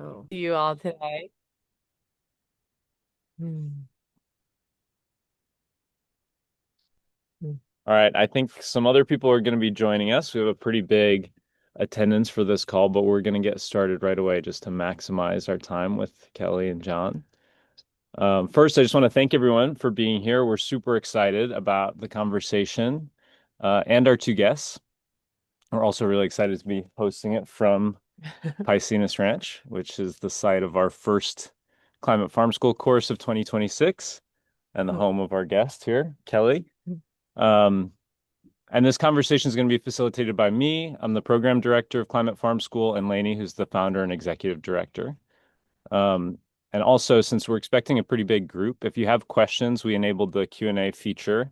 Oh, see you all today. Hmm. Hmm. All right, I think some other people are going to be joining us. We have a pretty big attendance for this call, but we're going to get started right away just to maximize our time with Kelly and John. First, I just want to thank everyone for being here. We're super excited about the conversation and our two guests. We're also really excited to be hosting it from Piscinus Ranch, which is the site of our first Climate Farm School course of 2026 and the home of our guest here, Kelly. Um, and this conversation is going to be facilitated by me. I'm the program director of Climate Farm School, and Lainey, who's the founder and executive director. Um, and also, since we're expecting a pretty big group, if you have questions, we enabled the Q&A feature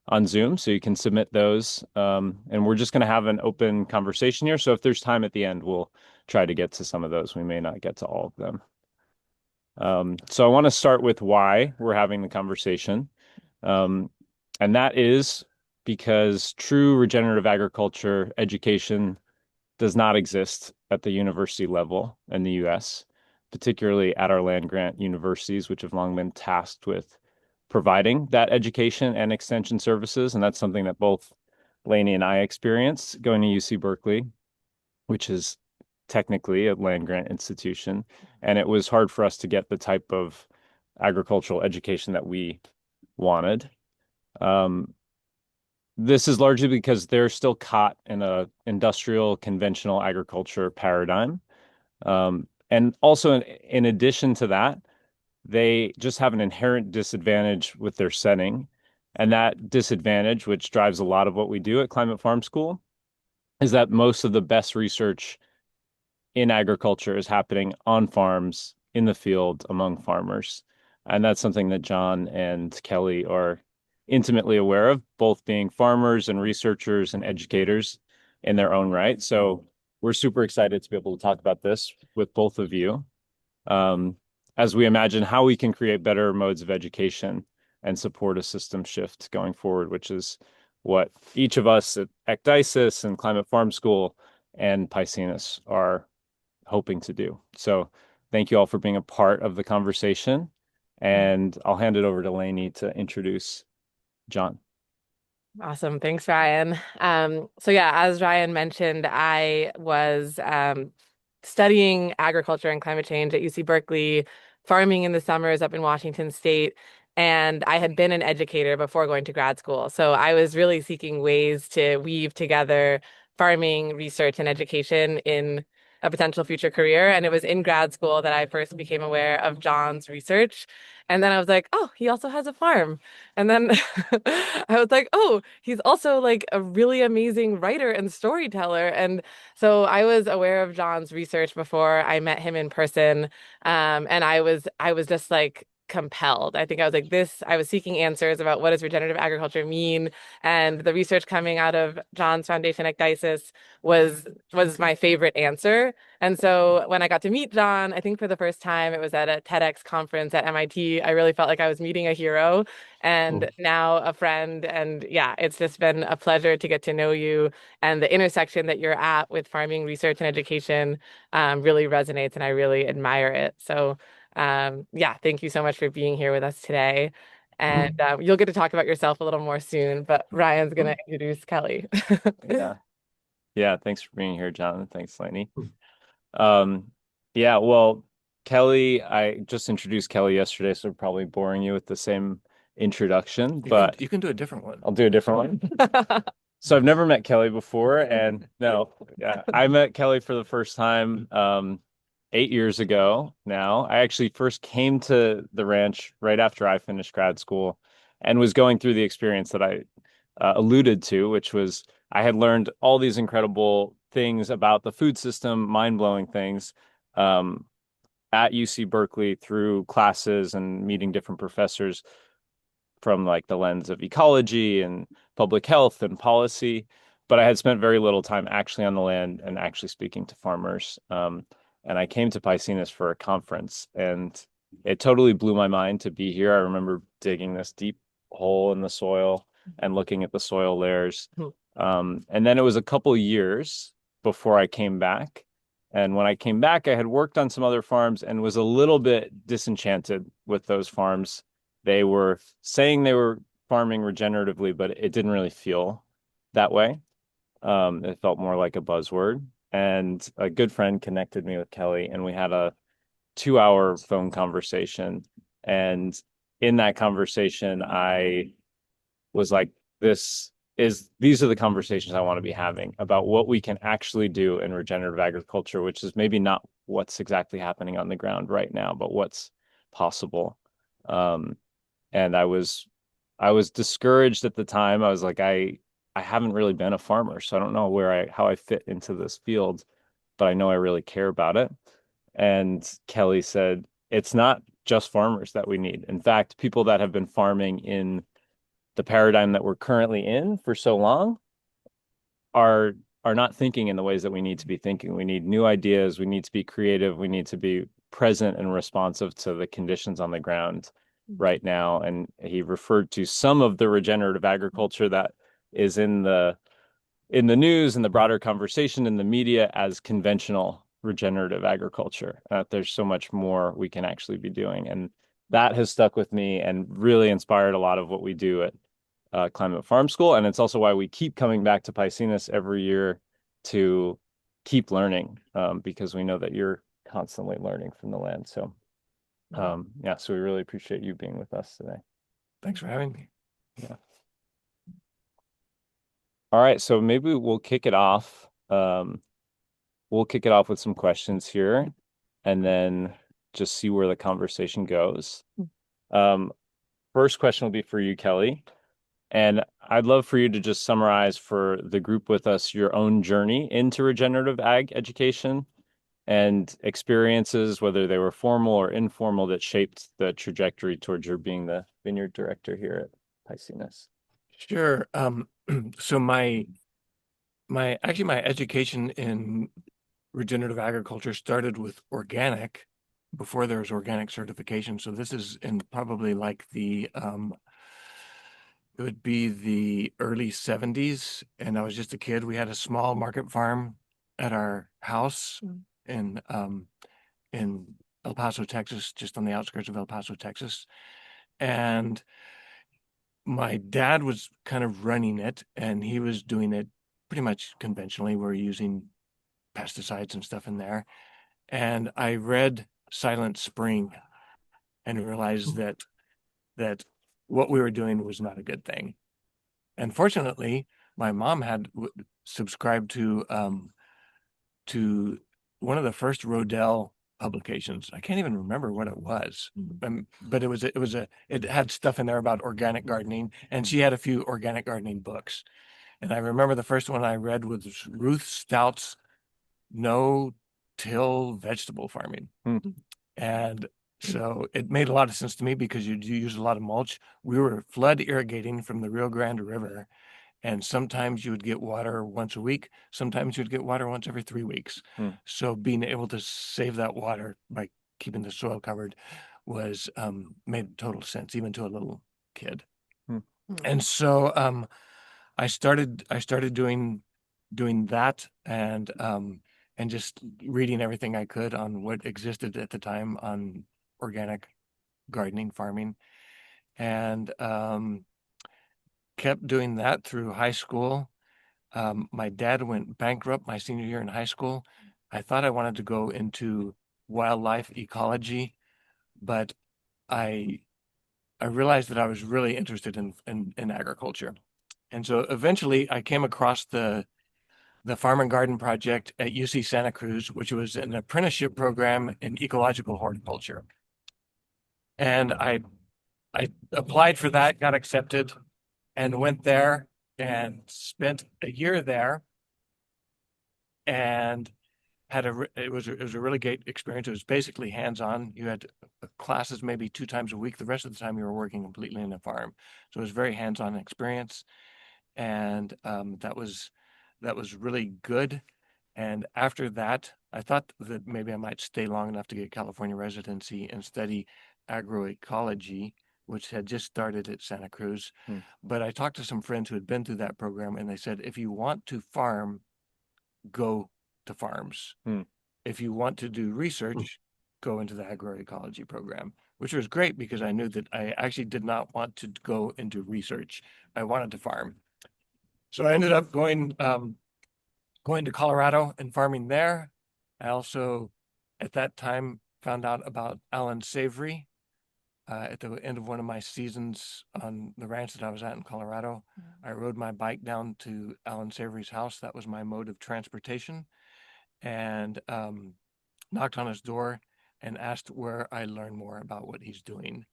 on Zoom, so you can submit those. And we're just going to have an open conversation here. So if there's time at the end, we'll try to get to some of those. We may not get to all of them. So I want to start with why we're having the conversation. Um, and that is because true regenerative agriculture education does not exist at the university level in the US, particularly at our land grant universities, which have long been tasked with providing that education and extension services. And that's something that both Lainey and I experienced going to UC Berkeley, which is technically a land grant institution. And it was hard for us to get the type of agricultural education that we wanted. Um, this is largely because they're still caught in a industrial conventional agriculture paradigm. And also in addition to that, they just have an inherent disadvantage with their setting. And that disadvantage, which drives a lot of what we do at Climate Farm School, is that most of the best research in agriculture is happening on farms, in the field, among farmers. And that's something that John and Kelly are intimately aware of, both being farmers and researchers and educators in their own right. So we're super excited to be able to talk about this with both of you um, as we imagine how we can create better modes of education and support a system shift going forward, which is what each of us at Ecdysis and Climate Farm School and Piscinus are hoping to do. So thank you all for being a part of the conversation. And I'll hand it over to Lainey to introduce John. Awesome. Thanks, Ryan. So yeah, as Ryan mentioned, I was studying agriculture and climate change at UC Berkeley, farming in the summers up in Washington State, and I had been an educator before going to grad school. So I was really seeking ways to weave together farming, research, and education in a potential future career. And it was in grad school that I first became aware of John's research. And then I was like, oh, he also has a farm. And then I was like, oh, he's also like a really amazing writer and storyteller. And so I was aware of John's research before I met him in person. And I was just like compelled. I think I was like this, I was seeking answers about what does regenerative agriculture mean? And the research coming out of John's foundation Ecdysis was my favorite answer. And so when I got to meet John, I think for the first time, it was at a TEDx conference at MIT. I really felt like I was meeting a hero and now a friend. And yeah, it's just been a pleasure to get to know you. And the intersection that you're at with farming research and education really resonates, and I really admire it. So yeah, thank you so much for being here with us today. And you'll get to talk about yourself a little more soon, but Ryan's going to introduce Kelly. Yeah. Yeah. Thanks for being here, John. Thanks, Lainey. Um, yeah, well, Kelly, I just introduced Kelly yesterday, so I'm probably boring you with the same introduction, but You can do a different one. I'll do a different one. So I've never met Kelly before, and no, yeah, I met Kelly for the first time 8 years ago now. I actually first came to the ranch right after I finished grad school and was going through the experience that I alluded to, which was I had learned all these incredible things about the food system, mind-blowing things, um, at UC Berkeley through classes and meeting different professors from like the lens of ecology and public health and policy. But I had spent very little time actually on the land and actually speaking to farmers. And I came to Piscinus for a conference, and it totally blew my mind to be here. I remember digging this deep hole in the soil and looking at the soil layers. And then it was a couple years before I came back And when I came back, I had worked on some other farms and was a little bit disenchanted with those farms. They were saying they were farming regeneratively, but it didn't really feel that way. It felt more like a buzzword. And a good friend connected me with Kelly, and we had a 2 hour phone conversation. And in that conversation, I was like, these are the conversations I want to be having about what we can actually do in regenerative agriculture, which is maybe not what's exactly happening on the ground right now, but what's possible. Um, and I was discouraged at the time. I was like, I haven't really been a farmer, so I don't know how I fit into this field, but I know I really care about it. And Kelly said, it's not just farmers that we need. In fact, people that have been farming in the paradigm that we're currently in for so long are are not thinking in the ways that we need to be thinking. We need new ideas, we need to be creative, we need to be present and responsive to the conditions on the ground right now. And he referred to some of the regenerative agriculture that is in the news and the broader conversation in the media as conventional regenerative agriculture. There's so much more we can actually be doing. And that has stuck with me and really inspired a lot of what we do at Climate Farm School. And it's also why we keep coming back to Piscinus every year to keep learning, because we know that you're constantly learning from the land. So, yeah, so we really appreciate you being with us today. Thanks for having me. Yeah. All right, so maybe we'll kick it off. We'll kick it off with some questions here and then just see where the conversation goes. Um, First question will be for you, Kelly. And I'd love for you to just summarize for the group with us your own journey into regenerative ag education and experiences, whether they were formal or informal, that shaped the trajectory towards your being the vineyard director here at Piscinus. Sure. So my education in regenerative agriculture started with organic before there was organic certification. So this is in probably like it would be the early 70s, and I was just a kid. We had a small market farm at our house in in El Paso, Texas, just on the outskirts of El Paso, Texas. And my dad was kind of running it, and he was doing it pretty much conventionally. We're using pesticides and stuff in there. And I read Silent Spring and realized that what we were doing was not a good thing. And fortunately, my mom had subscribed to one of the first Rodell publications. I can't even remember what it was, but it had stuff in there about organic gardening, and she had a few organic gardening books. And I remember the first one I read was Ruth Stout's No-Till Vegetable Farming. And so it made a lot of sense to me because you do use a lot of mulch. We were flood irrigating from the Rio Grande River, and sometimes you would get water once a week. Sometimes you'd get water once every 3 weeks. So being able to save that water by keeping the soil covered was made total sense, even to a little kid. And so I started doing that and just reading everything I could on what existed at the time on organic gardening farming, and kept doing that through high school. My dad went bankrupt my senior year in high school. I thought I wanted to go into wildlife ecology, but I I realized that I was really interested in agriculture. And so eventually I came across the Farm and Garden Project at UC Santa Cruz, which was an apprenticeship program in ecological horticulture. And I applied for that, got accepted, and went there and spent a year there and it was a really great experience. It was basically hands-on. You had classes maybe 2 times a week. The rest of the time you were working completely in a farm. So it was a very hands-on experience. And that was really good. And after that, I thought that maybe I might stay long enough to get California residency and study agroecology, which had just started at Santa Cruz. But I talked to some friends who had been through that program, and they said, if you want to farm, go to farms. if you want to do research, go into the agroecology program, which was great because I knew that I actually did not want to go into research. I wanted to farm. So I ended up going to Colorado and farming there. I also, at that time, found out about Alan Savory at the end of one of my seasons on the ranch that I was at in Colorado. I rode my bike down to Alan Savory's house. That was my mode of transportation, and knocked on his door and asked where I learn more about what he's doing.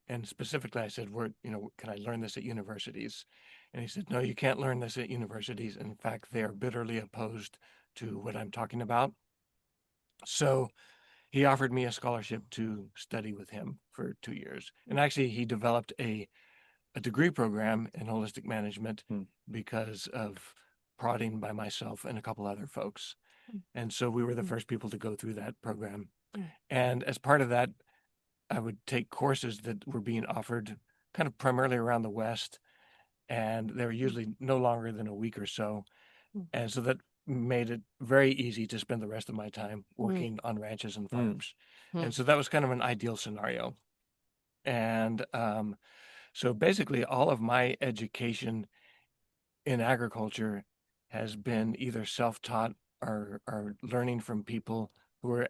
And specifically, I said, can I learn this at universities? And he said, no, you can't learn this at universities. In fact, they are bitterly opposed to what I'm talking about. So he offered me a scholarship to study with him for 2 years. And actually, he developed a degree program in holistic management because of prodding by myself and a couple other folks. And so we were the first people to go through that program. And as part of that, I would take courses that were being offered kind of primarily around the West, and they were usually no longer than a week or so. And so that made it very easy to spend the rest of my time working on ranches and farms. And so that was kind of an ideal scenario. And so basically all of my education in agriculture has been either self-taught or learning from people who were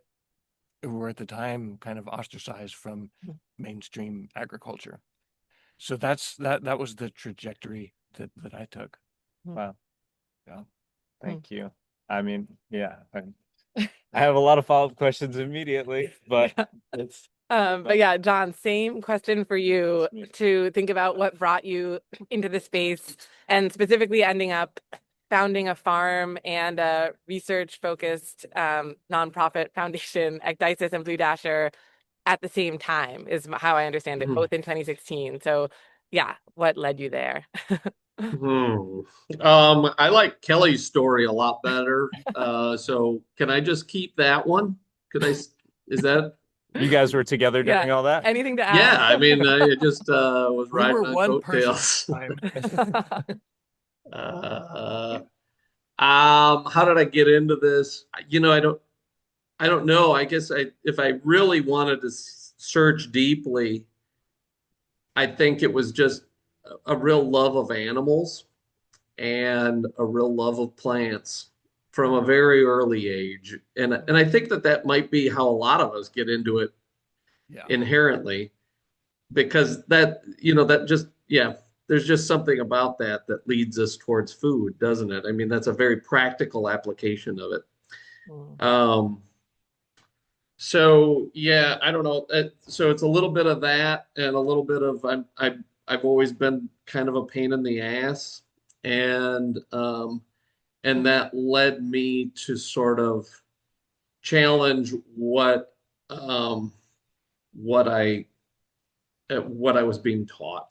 at the time kind of ostracized from mainstream agriculture. So that was the trajectory that I took. Wow. Yeah. Thank you. I mean, yeah, I have a lot of follow-up questions immediately, but but yeah, John, same question for you to think about what brought you into the space and specifically ending up founding a farm and a research-focused nonprofit foundation, Ecdysis and Blue Dasher, at the same time, is how I understand it, both in 2016. So yeah, what led you there? I like Kelly's story a lot better. So can I just keep that one? Is that? you guys were together during Yeah. all that? Anything to Yeah, add? I mean, I just was We were riding on one person coattails. at the time. Uh, how did I get into this? I don't know. I guess if I really wanted to search deeply, I think it was just a real love of animals and a real love of plants from a very early age. And I think that might be how a lot of us get into it Yeah. inherently, because that just, yeah, there's just something about that leads us towards food, doesn't it? I mean, that's a very practical application of it. So yeah, I don't know. So it's a little bit of that and a little bit of I've always been kind of a pain in the ass, and that led me to sort of challenge what I was being taught.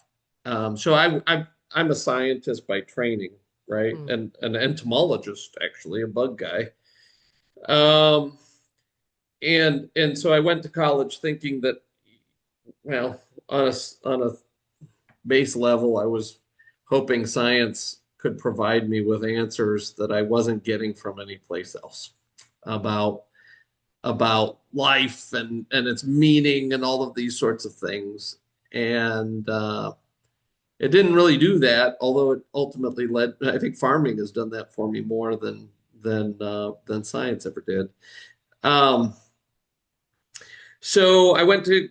So I'm a scientist by training, right? And an entomologist, actually, a bug guy. And so I went to college thinking that, well, on a base level, I was hoping science could provide me with answers that I wasn't getting from any place else about life and its meaning and all of these sorts of things. And it didn't really do that, although it ultimately led. I think farming has done that for me more than science ever did. So I went to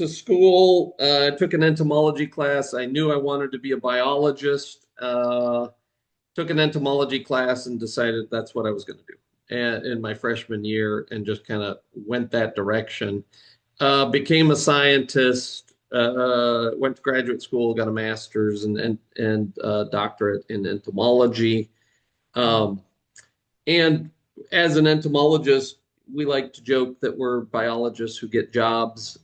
school, took an entomology class. I knew I wanted to be a biologist. Took an entomology class and decided that's what I was going to do. And in my freshman year, and just kind of went that direction. Became a scientist. Went to graduate school, got a master's and doctorate in entomology. And as an entomologist, we like to joke that we're biologists who get jobs,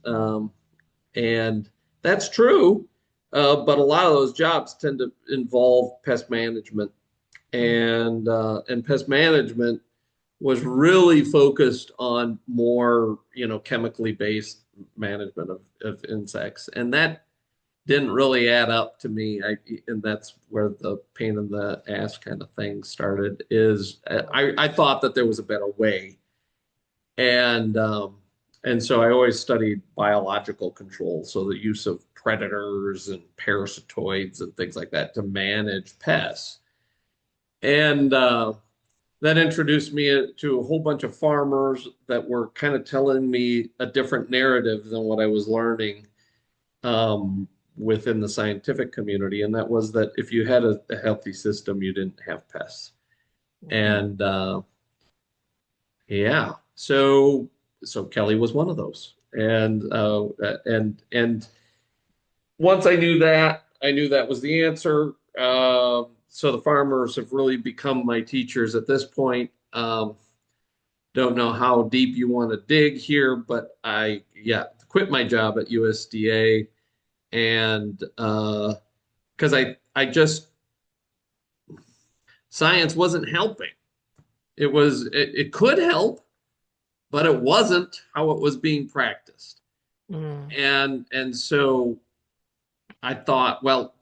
and that's true. But a lot of those jobs tend to involve pest management, and pest management was really focused on more, chemically based management of insects, and that didn't really add up to me. And that's where the pain in the ass kind of thing started. Is I thought that there was a better way And so I always studied biological control, so the use of predators and parasitoids and things like that to manage pests. And that introduced me to a whole bunch of farmers that were kind of telling me a different narrative than what I was learning within the scientific community. And that was that if you had a healthy system, you didn't have pests. And yeah, so Kelly was one of those. And once I knew that was the answer. So the farmers have really become my teachers at this point. Don't know how deep you want to dig here, but yeah, quit my job at USDA and because I just science wasn't helping. It could help, but it wasn't how it was being practiced. Mm. And so I thought, well,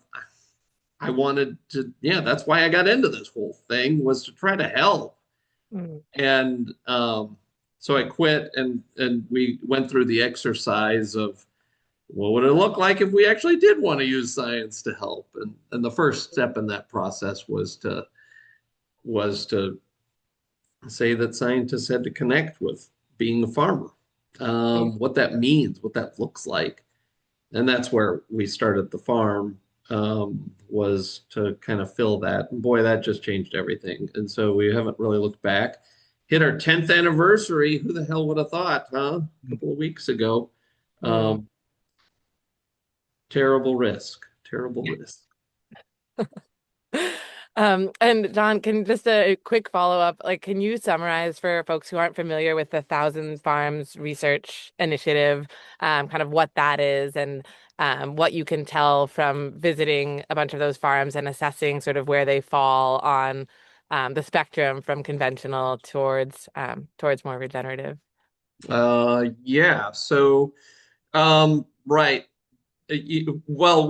I wanted to, yeah, that's why I got into this whole thing was to try to help. Mm. And so I quit and we went through the exercise of what would it look like if we actually did want to use science to help? And the first step in that process was to say that scientists had to connect with being a farmer, what that means, what that looks like. And that's where we started the farm, was to kind of fill that. And boy, that just changed everything. And so we haven't really looked back. Hit our 10th anniversary. Who the hell would have thought, huh? A couple of weeks ago. Mm. Um, terrible risk, terrible risk. And John, can just a quick follow-up, like, can you summarize for folks who aren't familiar with the Thousand Farms Research Initiative, kind of what that is and what you can tell from visiting a bunch of those farms and assessing sort of where they fall on the spectrum from conventional towards more regenerative? Yeah. So, right. Well,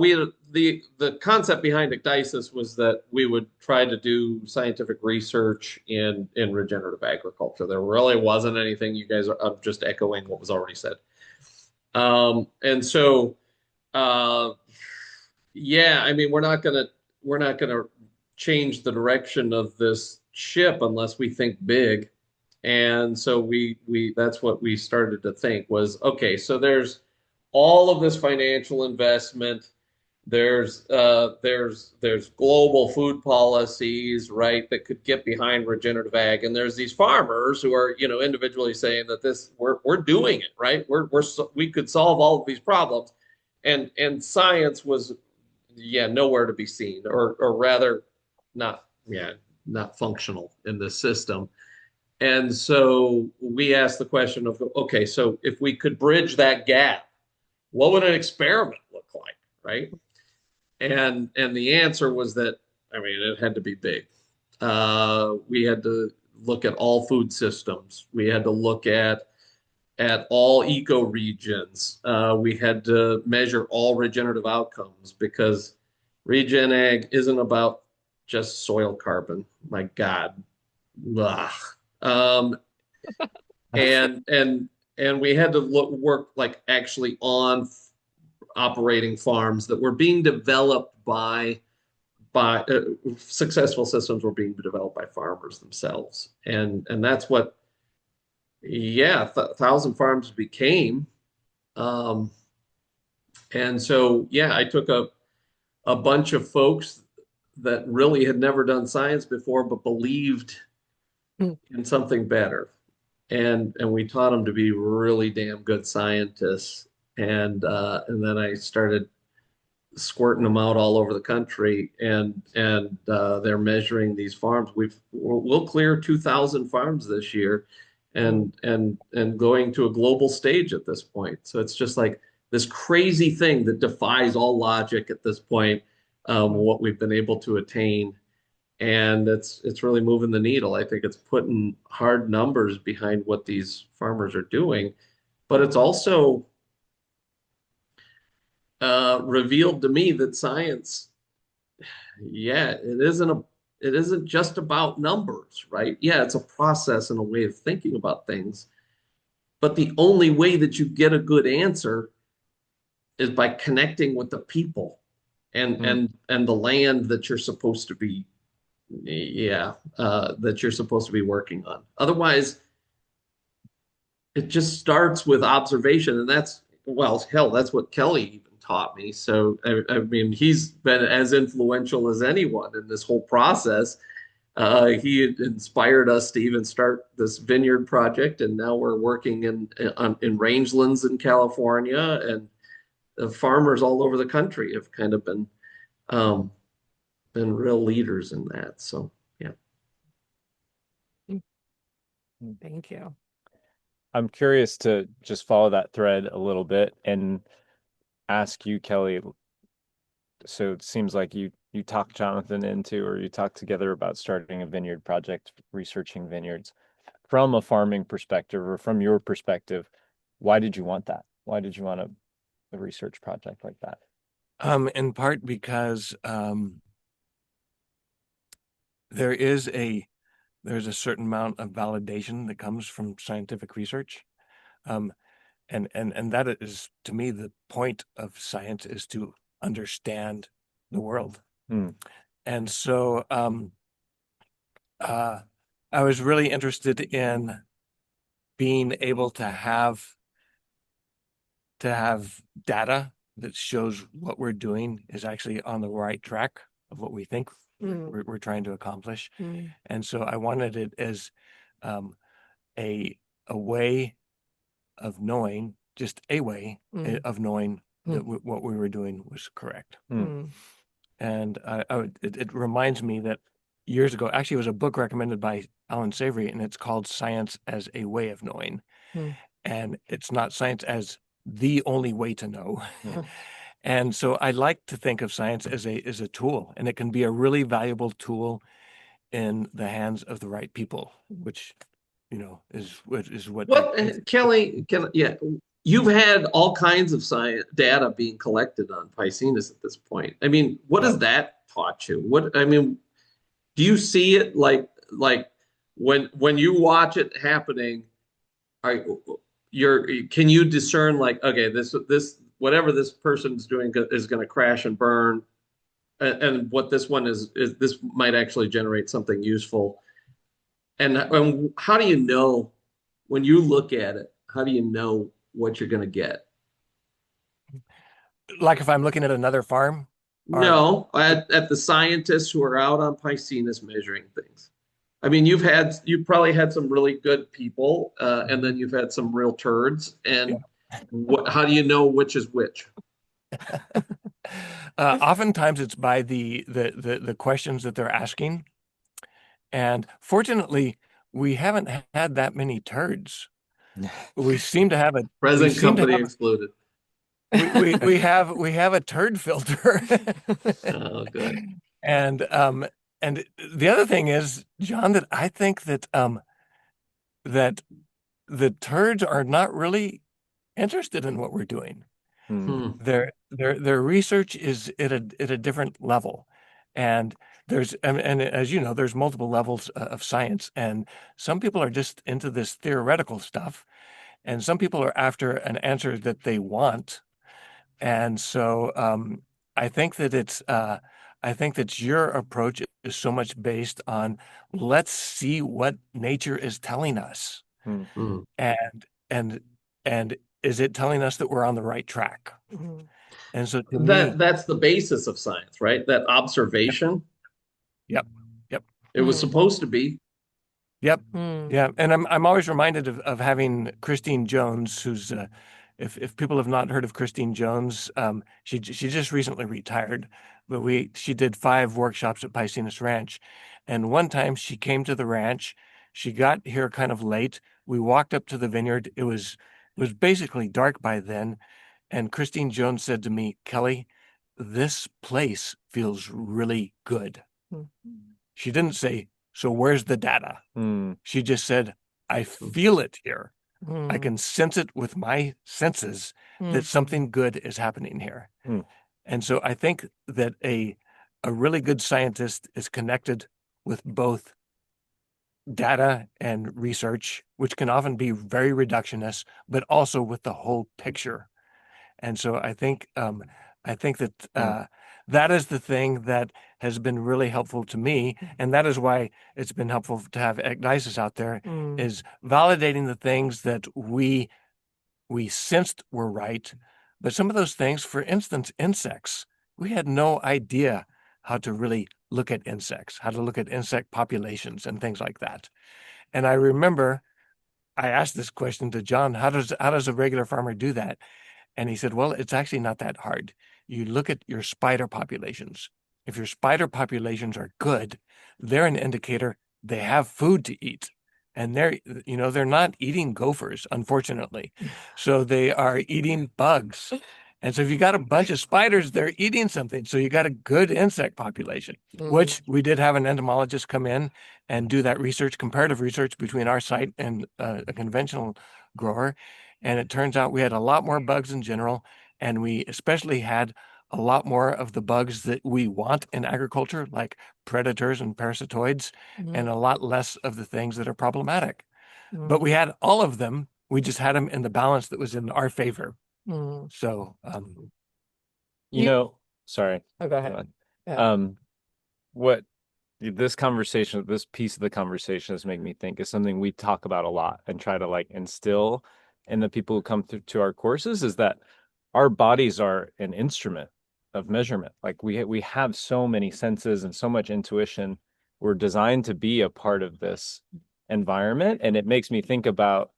the concept behind Ecdysis was that we would try to do scientific research in regenerative agriculture. There really wasn't anything. You guys are I'm just echoing what was already said. And so, uh, yeah, I mean, we're not gonna change the direction of this ship unless we think big. And so we that's what we started to think was, okay, so there's all of this financial investment. There's global food policies, right, that could get behind regenerative ag, and there's these farmers who are, individually saying that this we're doing it right. We could solve all of these problems, and science was, yeah, nowhere to be seen, or rather, not yeah not functional in the system. And so we asked the question of, okay, so if we could bridge that gap, what would an experiment look like, right? And the answer was that, I mean, it had to be big. We had to look at all food systems. We had to look at all ecoregions. We had to measure all regenerative outcomes because regen ag isn't about just soil carbon. My God. Ugh. Um, and we had to work like actually on operating farms that were being developed by successful systems were being developed by farmers themselves, and that's what, yeah, Thousand Farms became. Um, and so, yeah, I took a bunch of folks that really had never done science before but believed Mm. in something better, and we taught them to be really damn good scientists. And then I started squirting them out all over the country, and they're measuring these farms. We'll clear 2,000 farms this year, and going to a global stage at this point. So it's just like this crazy thing that defies all logic at this point, what we've been able to attain. And it's really moving the needle. I think it's putting hard numbers behind what these farmers are doing, but it's also revealed to me that science, yeah, it isn't just about numbers, right? Yeah, it's a process and a way of thinking about things, But the only way that you get a good answer is by connecting with the people and Mm. the land that you're supposed to be, yeah, that you're supposed to be working on. Otherwise, it just starts with observation, and that's, well, hell, that's what Kelly even taught me. So I mean, he's been as influential as anyone in this whole process. He inspired us to even start this vineyard project, and now we're working in rangelands in California, and farmers all over the country have kind of um, been real leaders in that. So yeah. Thank you. I'm curious to just follow that thread a little bit and ask you, Kelly. So it seems like you talked Jonathan into, or you talked together about starting a vineyard project, researching vineyards. From a farming perspective, or from your perspective, why did you want that? Why did you want a research project like that? In part because there's a certain amount of validation that comes from scientific research. And that is, to me, the point of science is to understand the world. Hmm. And so I was really interested in being able to have data that shows what we're doing is actually on the right track of what we think we're trying to accomplish. And so I wanted it as a way of knowing, just a way of knowing that what we were doing was correct. And it reminds me that years ago, actually, it was a book recommended by Alan Savory, and it's called Science as a Way of Knowing. And it's not science as the only way to know. And so I like to think of science as a tool, and it can be a really valuable tool in the hands of the right people, which, is what. Kelly, yeah, you've had all kinds of science data being collected on Piscinus at this point. I mean, what has that taught you? I mean, do you see it like when you watch it happening? Can you discern, like, okay, this whatever this person's doing is going to crash and burn, and what this one is this might actually generate something useful? And how do you know when you look at it? How do you know what you're going to get? Like if I'm looking at another farm? No, at the scientists who are out on Piscinus measuring things. I mean, you've probably had some really good people, and then you've had some real turds. And how do you know which is which? Oftentimes it's by the questions that they're asking. And fortunately, we haven't had that many turds. We seem to have a present company excluded. We have a turd filter. Oh, good. And the other thing is, John, that I think that that the turds are not really interested in what we're doing. Their research is at a different level, and and as you know, there's multiple levels of science, and some people are just into this theoretical stuff, and some people are after an answer that they want. And so I think that your approach is so much based on, let's see what nature is telling us, and is it telling us that we're on the right track? And so to me, that's the basis of science, right? That observation. Yep. It was supposed to be. Yep. Yeah. And I'm always reminded of having Christine Jones, who's if people have not heard of Christine Jones, she just recently retired, but she did 5 workshops at Piscinus Ranch. And one time she came to the ranch, she got here kind of late. We walked up to the vineyard. It was basically dark by then. And Christine Jones said to me, "Kelly, this place feels really good." She didn't say, "So where's the data?" She just said, "I feel it here. I can sense it with my senses that something good is happening here." And so I think that a really good scientist is connected with both data and research, which can often be very reductionist, but also with the whole picture. And so I think that that is the thing that has been really helpful to me, and that is why it's been helpful to have ecdysis out there, is validating the things that we sensed were right. But some of those things, for instance, insects, we had no idea how to really look at insects, how to look at insect populations and things like that. And I remember I asked this question to John, how does a regular farmer do that? And he said, well, it's actually not that hard. You look at your spider populations. If your spider populations are good, they're an indicator they have food to eat. And they're not eating gophers, unfortunately. So they are eating bugs. And so if you got a bunch of spiders, they're eating something. So you got a good insect population, which we did have an entomologist come in and do that research, comparative research between our site and a conventional grower. And it turns out we had a lot more bugs in general, and we especially had a lot more of the bugs that we want in agriculture, like predators and parasitoids, and a lot less of the things that are problematic. But we had all of them. We just had them in the balance that was in our favor. So, sorry. Oh, go ahead. What this piece of the conversation has made me think is something we talk about a lot and try to like instill in the people who come through to our courses, is that our bodies are an instrument of measurement. Like we have so many senses and so much intuition. We're designed to be a part of this environment. And it makes me think about,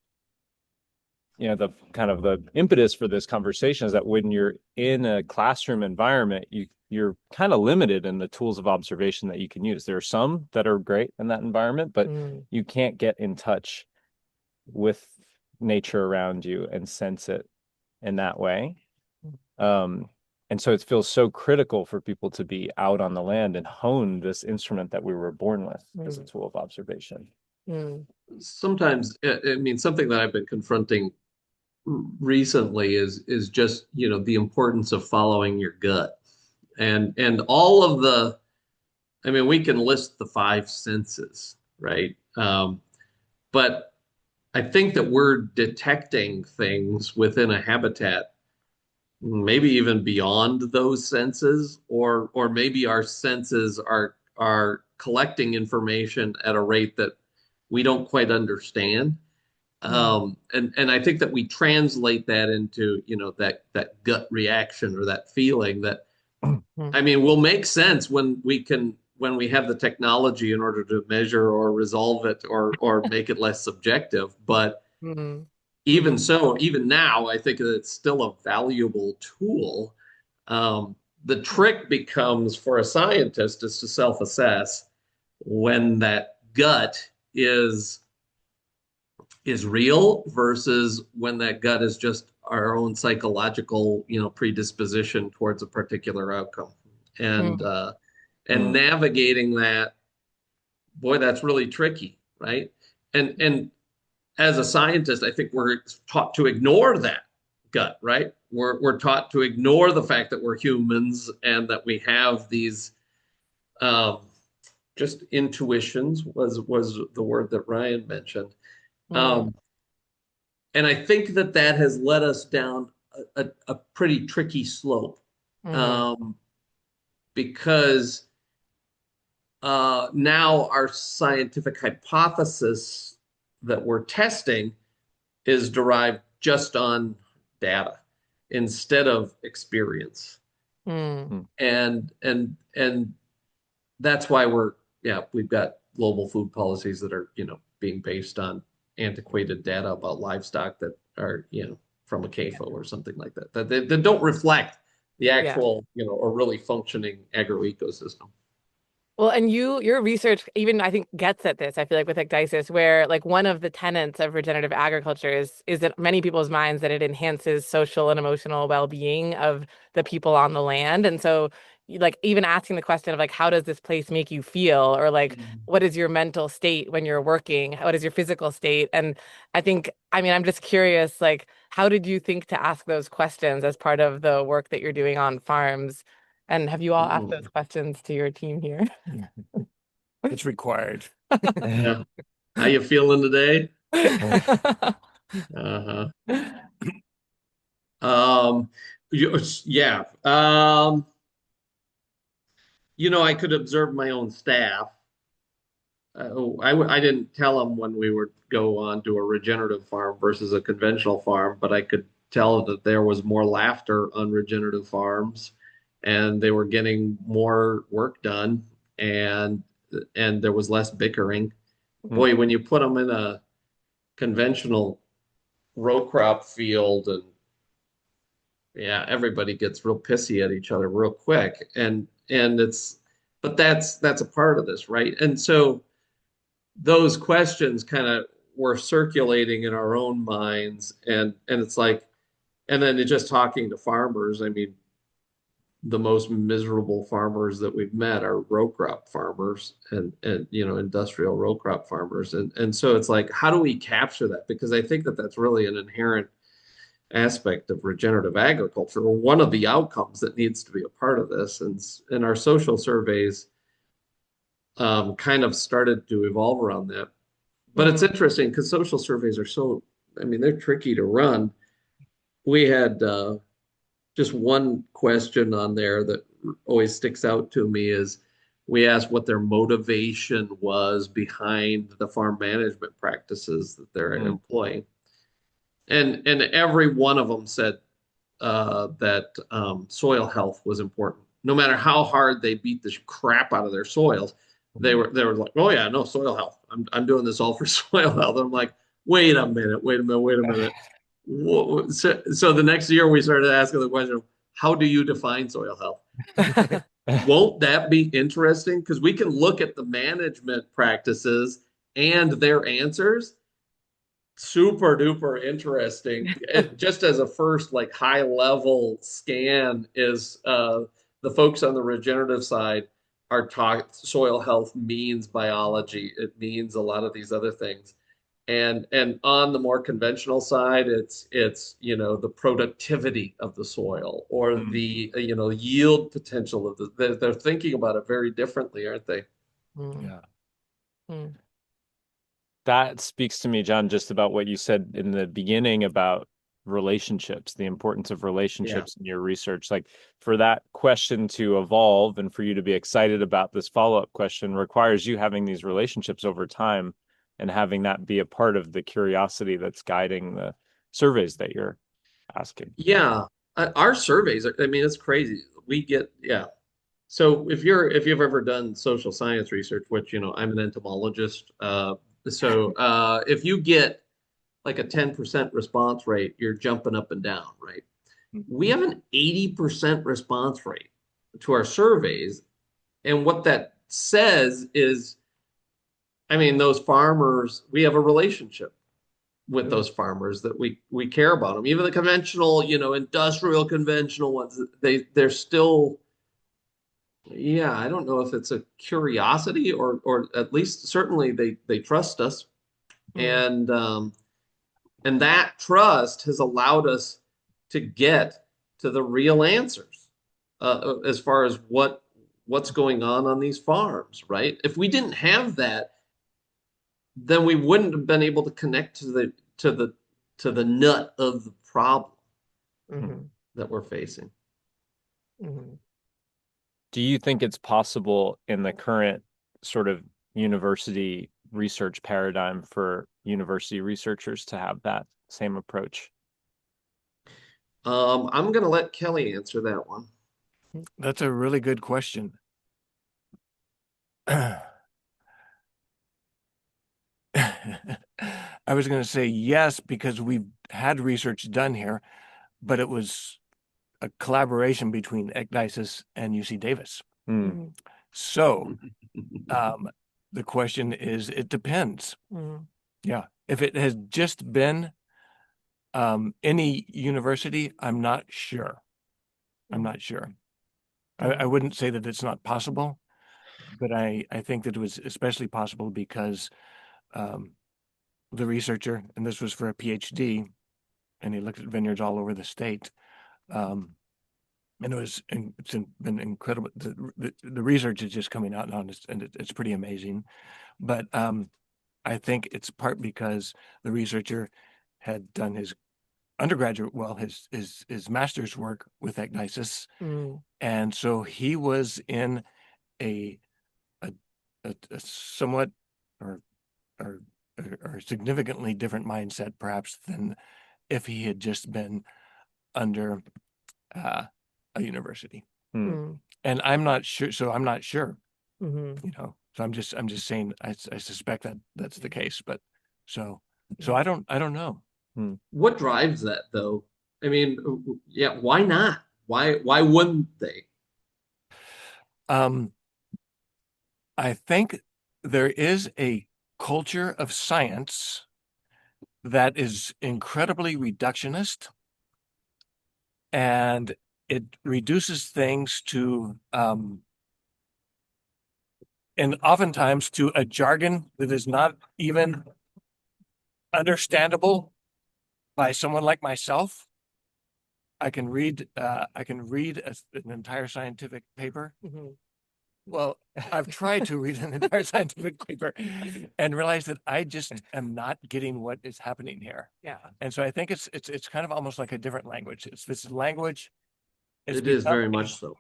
the kind of the impetus for this conversation is that when you're in a classroom environment, you're kind of limited in the tools of observation that you can use. There are some that are great in that environment, but you can't get in touch with nature around you and sense it in that way. And so it feels so critical for people to be out on the land and hone this instrument that we were born with as a tool of observation. Sometimes, I mean, something that I've been confronting recently is just, the importance of following your gut. And all of I mean, we can list the five senses, right? But I think that we're detecting things within a habitat, maybe even beyond those senses, or maybe our senses are collecting information at a rate that we don't quite understand. And I think that we translate that into, that gut reaction or that feeling that, I mean, will make sense when we have the technology in order to measure or resolve it or make it less subjective. But even so, even now, I think that it's still a valuable tool. The trick becomes for a scientist is to self-assess when that gut is real versus when that gut is just our own psychological, predisposition towards a particular outcome. And navigating that, boy, that's really tricky, right? And as a scientist, I think we're taught to ignore that gut, right? We're taught to ignore the fact that we're humans and that we have these just intuitions was the word that Ryan mentioned. And I think that has led us down a pretty tricky slope, because now our scientific hypothesis that we're testing is derived just on data instead of experience. And that's why we've got global food policies that are, being based on antiquated data about livestock that are, from a CAFO or something like that don't reflect the actual, or really functioning agroecosystem. Well, and your research even I think gets at this. I feel like with ecdysis, where like one of the tenets of regenerative agriculture is that many people's minds that it enhances social and emotional well-being of the people on the land. And so like even asking the question of like how does this place make you feel, or like what is your mental state when you're working? What is your physical state? And I mean I'm just curious, like how did you think to ask those questions as part of the work that you're doing on farms? And have you all asked those questions to your team here? It's required. Yeah. How you feeling today? Uh-huh. Um, yeah. I could observe my own staff. I didn't tell them when we would go on to a regenerative farm versus a conventional farm, but I could tell that there was more laughter on regenerative farms, and they were getting more work done, and there was less bickering. Hmm. Boy, when you put them in a conventional row crop field, and yeah, everybody gets real pissy at each other real quick, and but that's a part of this, right? And so those questions kind of were circulating in our own minds, and it's like, and then just talking to farmers, I mean, the most miserable farmers that we've met are row crop farmers, and industrial row crop farmers, and so it's like, how do we capture that? Because I think that that's really an inherent aspect of regenerative agriculture, or one of the outcomes that needs to be a part of this. And our social surveys kind of started to evolve around that. But it's Mm. interesting because social surveys are so, I mean, they're tricky to run. We had just one question on there that always sticks out to me is, we asked what their motivation was behind the farm management practices that they're Hmm. employing. And every one of them said that soil health was important. No matter how hard they beat the crap out of their soils, they were like, oh yeah, no, soil health. I'm doing this all for soil health. I'm like, wait a minute, wait a minute, wait a minute. So the next year we started asking the question, how do you define soil health? Won't that be interesting? Because we can look at the management practices and their answers. Super duper interesting. Just as a first, like, high level scan is the folks on the regenerative side are taught soil health means biology. It means a lot of these other things. And on the more conventional side, it's the productivity of the soil, or Hmm. the yield potential of they're thinking about it very differently, aren't they? Mm. Yeah. Mm. That speaks to me, John, just about what you said in the beginning about relationships, the importance of Yeah. relationships in your research. Like, for that question to evolve and for you to be excited about this follow-up question requires you having these relationships over time and having that be a part of the curiosity that's guiding the surveys that you're asking. Yeah, our surveys, I mean, it's crazy. We get, yeah. So if you've ever done social science research, which, I'm an entomologist, so if you get like a 10% response rate, you're jumping up and down, right? We have an 80% response rate to our surveys. And what that says is, I mean, those farmers, we have a relationship with those farmers, that we care about them. Even the conventional, industrial conventional ones, they're still, yeah, I don't know if it's a curiosity, or at least certainly they trust us. Mm. And that trust has allowed us to get to the real answers, as far as what's going on these farms, right? If we didn't have that, then we wouldn't have been able to connect to the to the nut of the problem Mhm. that we're facing. Mhm. Do you think it's possible in the current sort of university research paradigm for university researchers to have that same approach? I'm going to let Kelly answer that one. That's a really good question. I was going to say yes, because we've had research done here, but it was a collaboration between ECDISIS and UC Davis. Hmm. Mhm. So the question is, it depends. Mhm. Yeah. If it has just been any university, I'm not sure. I'm not sure. I wouldn't say that it's not possible, but I think that it was especially possible because the researcher, and this was for a PhD, and he looked at vineyards all over the state. And been incredible. The research is just coming out now, and it's pretty amazing. But I think it's part because the researcher had done his undergraduate, well, his master's work with agnosis, Mm. and so he was in a a, a somewhat or or or significantly different mindset, perhaps, than if he had just been under a university. Mm. And I'm not sure, so I'm not sure, Mm-hmm. So I'm just saying I suspect that that's the case, but so Yeah. I don't know. What drives that though? I mean, yeah, why not? Why wouldn't they? Um, I think there is a culture of science that is incredibly reductionist, and it reduces things to and oftentimes to a jargon that is not even understandable by someone like myself. I can read an entire scientific paper. Mm-hmm. Well, I've tried to read an entire scientific paper and realize that I just am not getting what is happening here. Yeah. And so I think it's kind of almost like a different language. It's this language. It's It is become very much so.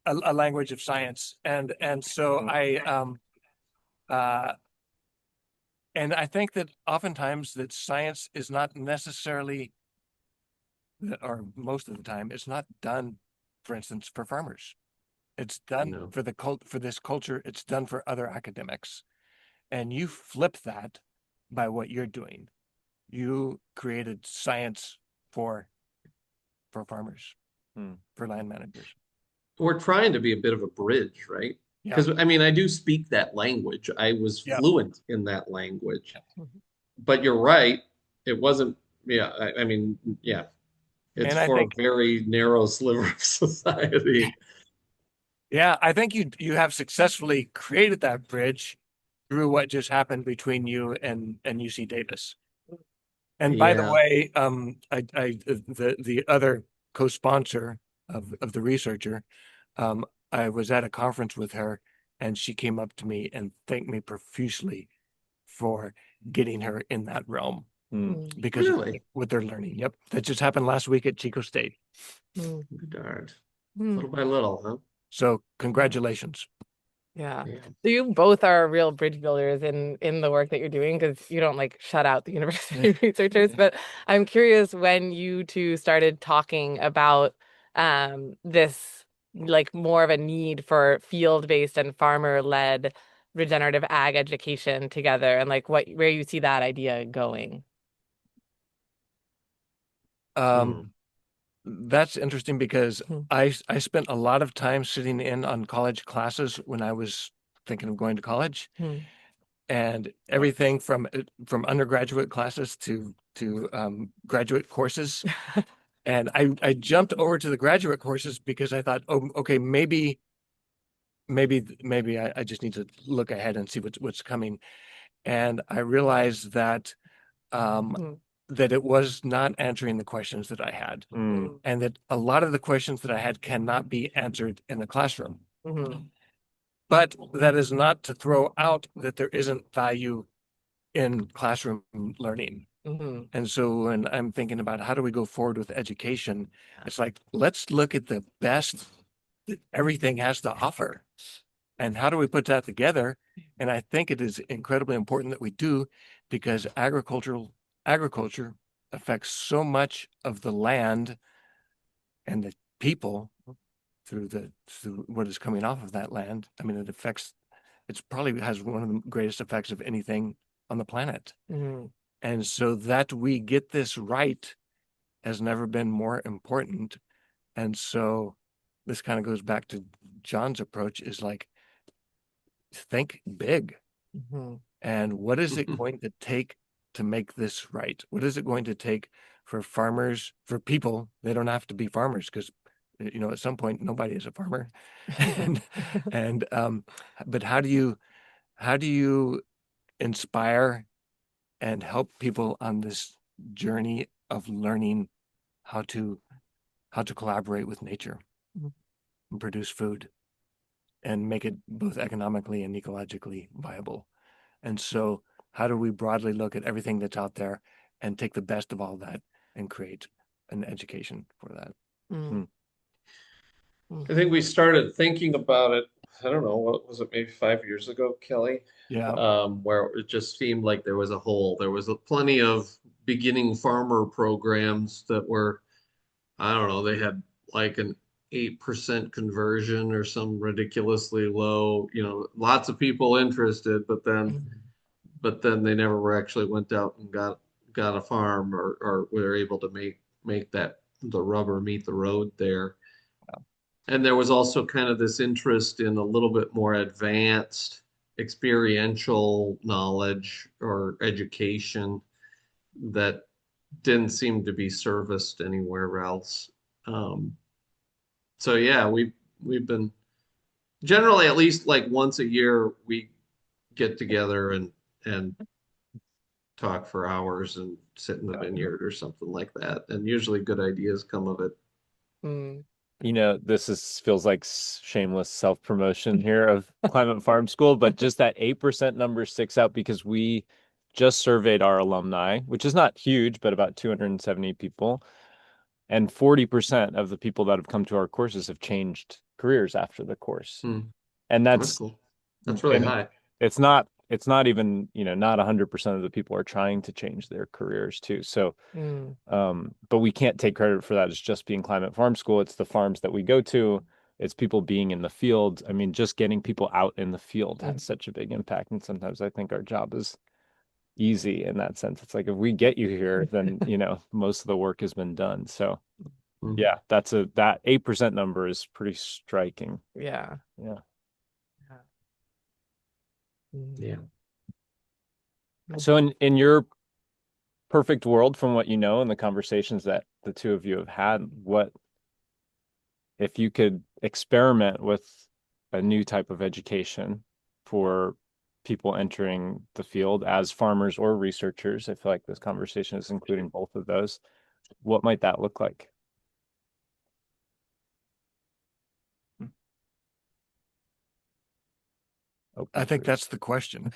a language of science, and so uh and I think that oftentimes that science is not necessarily, or most of the time, it's not done, for instance, for farmers. It's done No. for for this culture. It's done for other academics. And you flip that by what you're doing. You created science for farmers, for land managers. We're trying to be a bit of a bridge, right? Yeah. Because I mean, I do speak that language. I was Yeah. fluent in that language. Mm-hmm. But you're right. It wasn't, yeah, I mean, yeah, it's And I for a think, very narrow sliver of society. yeah, I think you have successfully created that bridge through what just happened between you and UC Davis. And by the Yeah. way, the other co-sponsor of the researcher, I was at a conference with her, and she came up to me and thanked me profusely for getting her in that realm because of Really? what they're learning. Yep, that just happened last week at Chico State. Darn. Mm. Little by little, huh? So congratulations. Yeah. Yeah. So you both are real bridge builders in the work that you're doing because you don't like shut out the university researchers. But I'm curious when you two started talking about this like more of a need for field-based and farmer-led regenerative ag education together and like where you see that idea going. Um, that's interesting because Hmm. I spent a lot of time sitting in on college classes when I was thinking of going to college, Hmm. and everything from undergraduate classes to graduate courses. And I jumped over to the graduate courses because I thought, oh, okay, maybe I just need to look ahead and see what's coming. And I realized that Hmm. that it was not answering the questions that I had, and that a lot of the questions that I had cannot be answered in the classroom. Hmm. But that is not to throw out that there isn't value in classroom learning. Hmm. And so when I'm thinking about how do we go forward with education, it's like, let's look at the best that everything has to offer. And how do we put that together? And I think it is incredibly important that we do, because agriculture affects so much of the land and the people through what is coming off of that land. I mean, it's probably has one of the greatest effects of anything on the planet. Hmm. And so that we get this right has never been more important. And so this kind of goes back to John's approach, is like, think big. Hmm. And what is it going to take to make this right? What is it going to take for farmers, for people? They don't have to be farmers, because at some point nobody is a farmer. and but how do you inspire and help people on this journey of learning how to collaborate with nature and produce food and make it both economically and ecologically viable? And so How do we broadly look at everything that's out there and take the best of all that and create an education for that? Mm. I think we started thinking about it, I don't know, what was it, maybe 5 years ago, Kelly? Yeah. Where it just seemed like there was a hole. There was plenty of beginning farmer programs that were, I don't know, they had like an 8% conversion or some ridiculously low, lots of people interested, but then they never actually went out and got a farm or were able to make that the rubber meet the road there. And there was also kind of this interest in a little bit more advanced experiential knowledge or education that didn't seem to be serviced anywhere else. Um, so yeah, we've been generally at least like once a year we get together and talk for hours and sit in the vineyard or something like that. And usually good ideas come of it. Mm. Feels like shameless self-promotion here of Climate Farm School, but just that 8% number sticks out because we just surveyed our alumni, which is not huge, but about 270 people. And 40% of the people that have come to our courses have changed careers after the course. And That's cool. That's really high. It's not even, not 100% of the people are trying to change their careers too. So, but we can't take credit for that as just being Climate Farm School. It's the farms that we go to. It's people being in the field. I mean, just getting people out in the field has such a big impact. And sometimes I think our job is easy in that sense. It's like, if we get you here, then, most of the work has been done. So yeah, that 8% number is pretty striking. Yeah. Yeah. Yeah. So in your perfect world, from what you know and the conversations that the two of you have had, what if you could experiment with a new type of education for people entering the field as farmers or researchers? I feel like this conversation is including both of those. What might that look like? I think that's the question.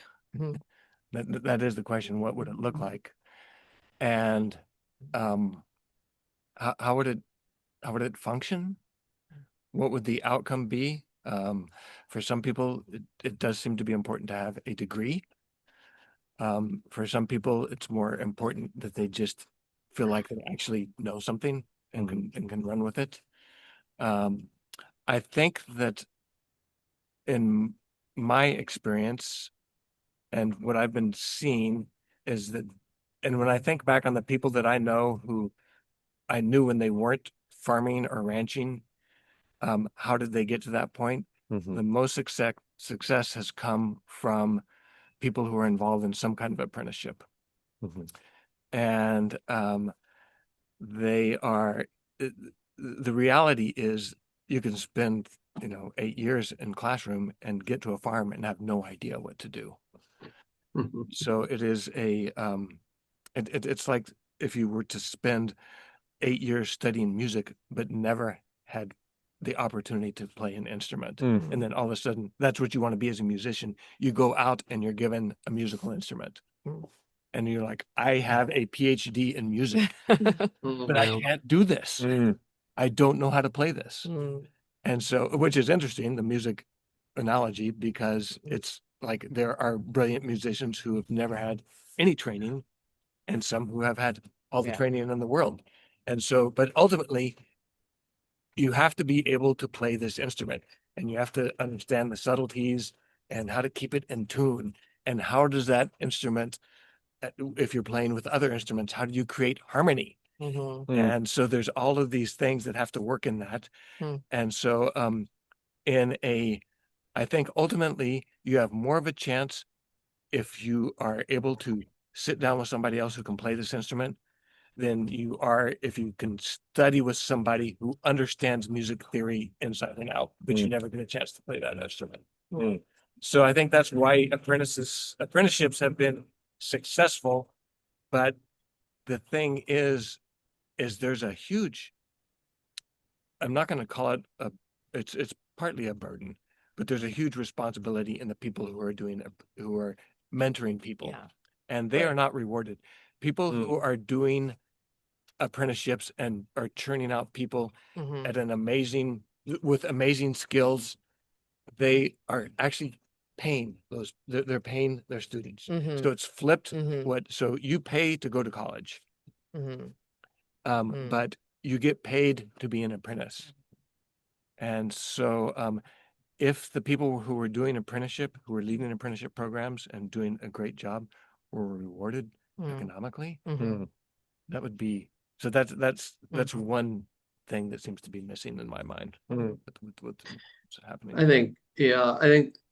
That is the question. What would it look like? And how would it function? What would the outcome be? For some people, it does seem to be important to have a degree. For some people, it's more important that they just feel like they actually know something and can run with it. I think that in my experience and what I've been seeing is that, and when I think back on the people that I know who I knew when they weren't farming or ranching, how did they get to that point? The most success has come from people who are involved in some kind of apprenticeship. And they are, the reality is you can spend, 8 years in classroom and get to a farm and have no idea what to do. So it is it's like if you were to spend 8 years studying music, but never had the opportunity to play an instrument. And then all of a sudden, that's what you want to be as a musician. You go out and you're given a musical instrument. And you're like, I have a PhD in music, but I can't do this. I don't know how to play this. And so, which is interesting, the music analogy, because it's like there are brilliant musicians who have never had any training and some who have had all the training in the world. And so, but ultimately, you have to be able to play this instrument and you have to understand the subtleties and how to keep it in tune. And how does that instrument, if you're playing with other instruments, how do you create harmony? And so there's all of these things that have to work in that. And so I think ultimately you have more of a chance if you are able to sit down with somebody else who can play this instrument than you are if you can study with somebody who understands music theory inside and out, but you never get a chance to play that instrument. So I think that's why apprenticeships have been successful. But the thing is there's a huge, I'm not going to call it it's partly a burden, but there's a huge responsibility in the people who are mentoring people. and they are not rewarded. People who are doing apprenticeships and are churning out people Mhm. at with amazing skills, they are actually paying they're paying their students. Mhm. So it's flipped. Mhm. So you pay to go to college, Mhm. but you get paid to be an apprentice. And so if the people who were doing who were leading apprenticeship programs and doing a great job were rewarded economically, that would be, so that's one thing that seems to be missing in my mind with what's happening. I think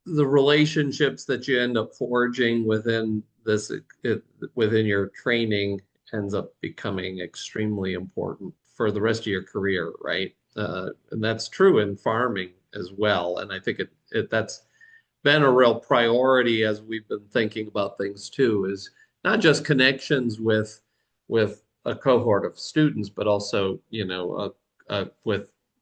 the relationships that you end up forging within your training ends up becoming extremely important for the rest of your career, right? And that's true in farming as well. And I think that's been a real priority as we've been thinking about things too, is not just connections with a cohort of students, but also,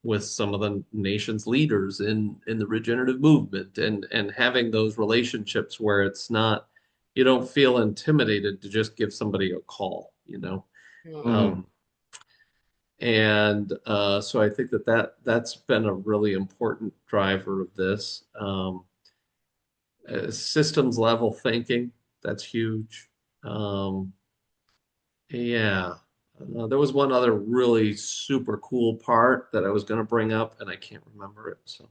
with some of the nation's leaders in the regenerative movement, and having those relationships where it's not, you don't feel intimidated to just give somebody a call, you know. Um, and so I think that's been a really important driver of this. Systems level thinking, that's huge. Um, yeah. There was one other really super cool part that I was going to bring up, and I can't remember it. So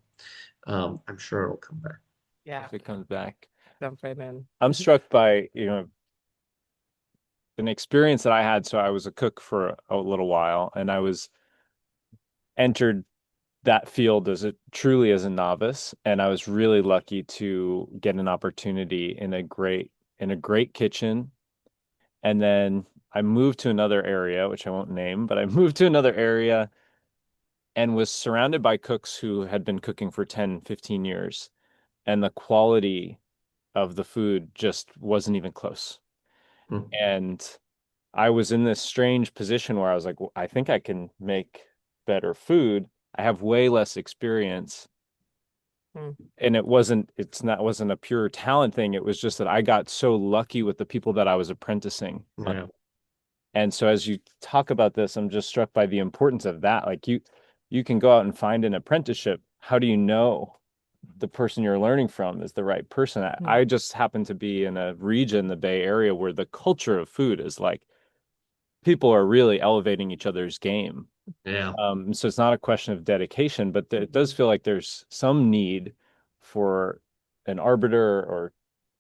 I'm sure it'll come back. Yeah. If it comes back. Jump right in. I'm struck by, an experience that I had. So I was a cook for a little while, and I was entered that field truly as a novice, and I was really lucky to get an opportunity in a great kitchen. And then I moved to another area, which I won't name, but I moved to another area and was surrounded by cooks who had been cooking for 10, 15 years. And the quality of the food just wasn't even close. Hmm. And I was in this strange position where I was like, well, I think I can make better food. I have way less experience. And wasn't a pure talent thing. It was just that I got so lucky with the people that I was apprenticing. Yeah. And so as you talk about this, I'm just struck by the importance of that. Like you can go out and find an apprenticeship. How do you know the person you're learning from is the right person? I just happen to be in a region, the Bay Area, where the culture of food is like people are really elevating each other's game. Yeah. So it's not a question of dedication, but it does feel like there's some need for an arbiter or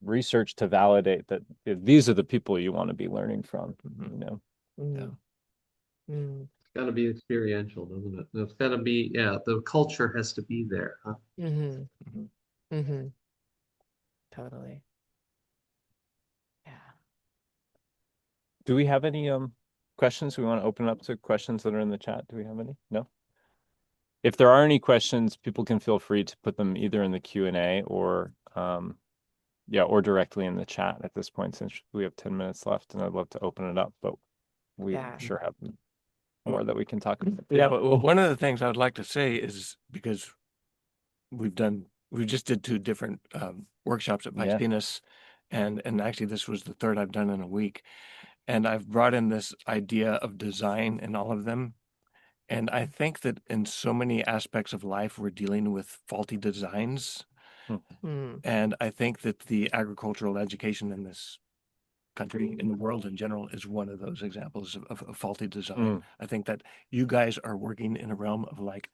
research to validate that these are the people you want to be learning from, you know? Mm. Mm. It's got to be experiential, doesn't it? It's got to be, yeah, the culture has to be there, huh? Totally. Yeah. Do we have any questions? We want to open up to questions that are in the chat. Do we have any? No? If there are any questions, people can feel free to put them either in the Q&A or or directly in the chat at this point, since we have 10 minutes left, and I'd love to open it up, but we sure have more that we can talk about. Yeah, well, one of the things I would like to say is, because we just did 2 different workshops at Piscinas, and actually this was the 3rd I've done in a week. And I've brought in this idea of design in all of them. And I think that in so many aspects of life, we're dealing with faulty designs. And I think that the agricultural education in this country, in the world in general, is one of those examples of faulty design. I think that you guys are working in a realm of, like,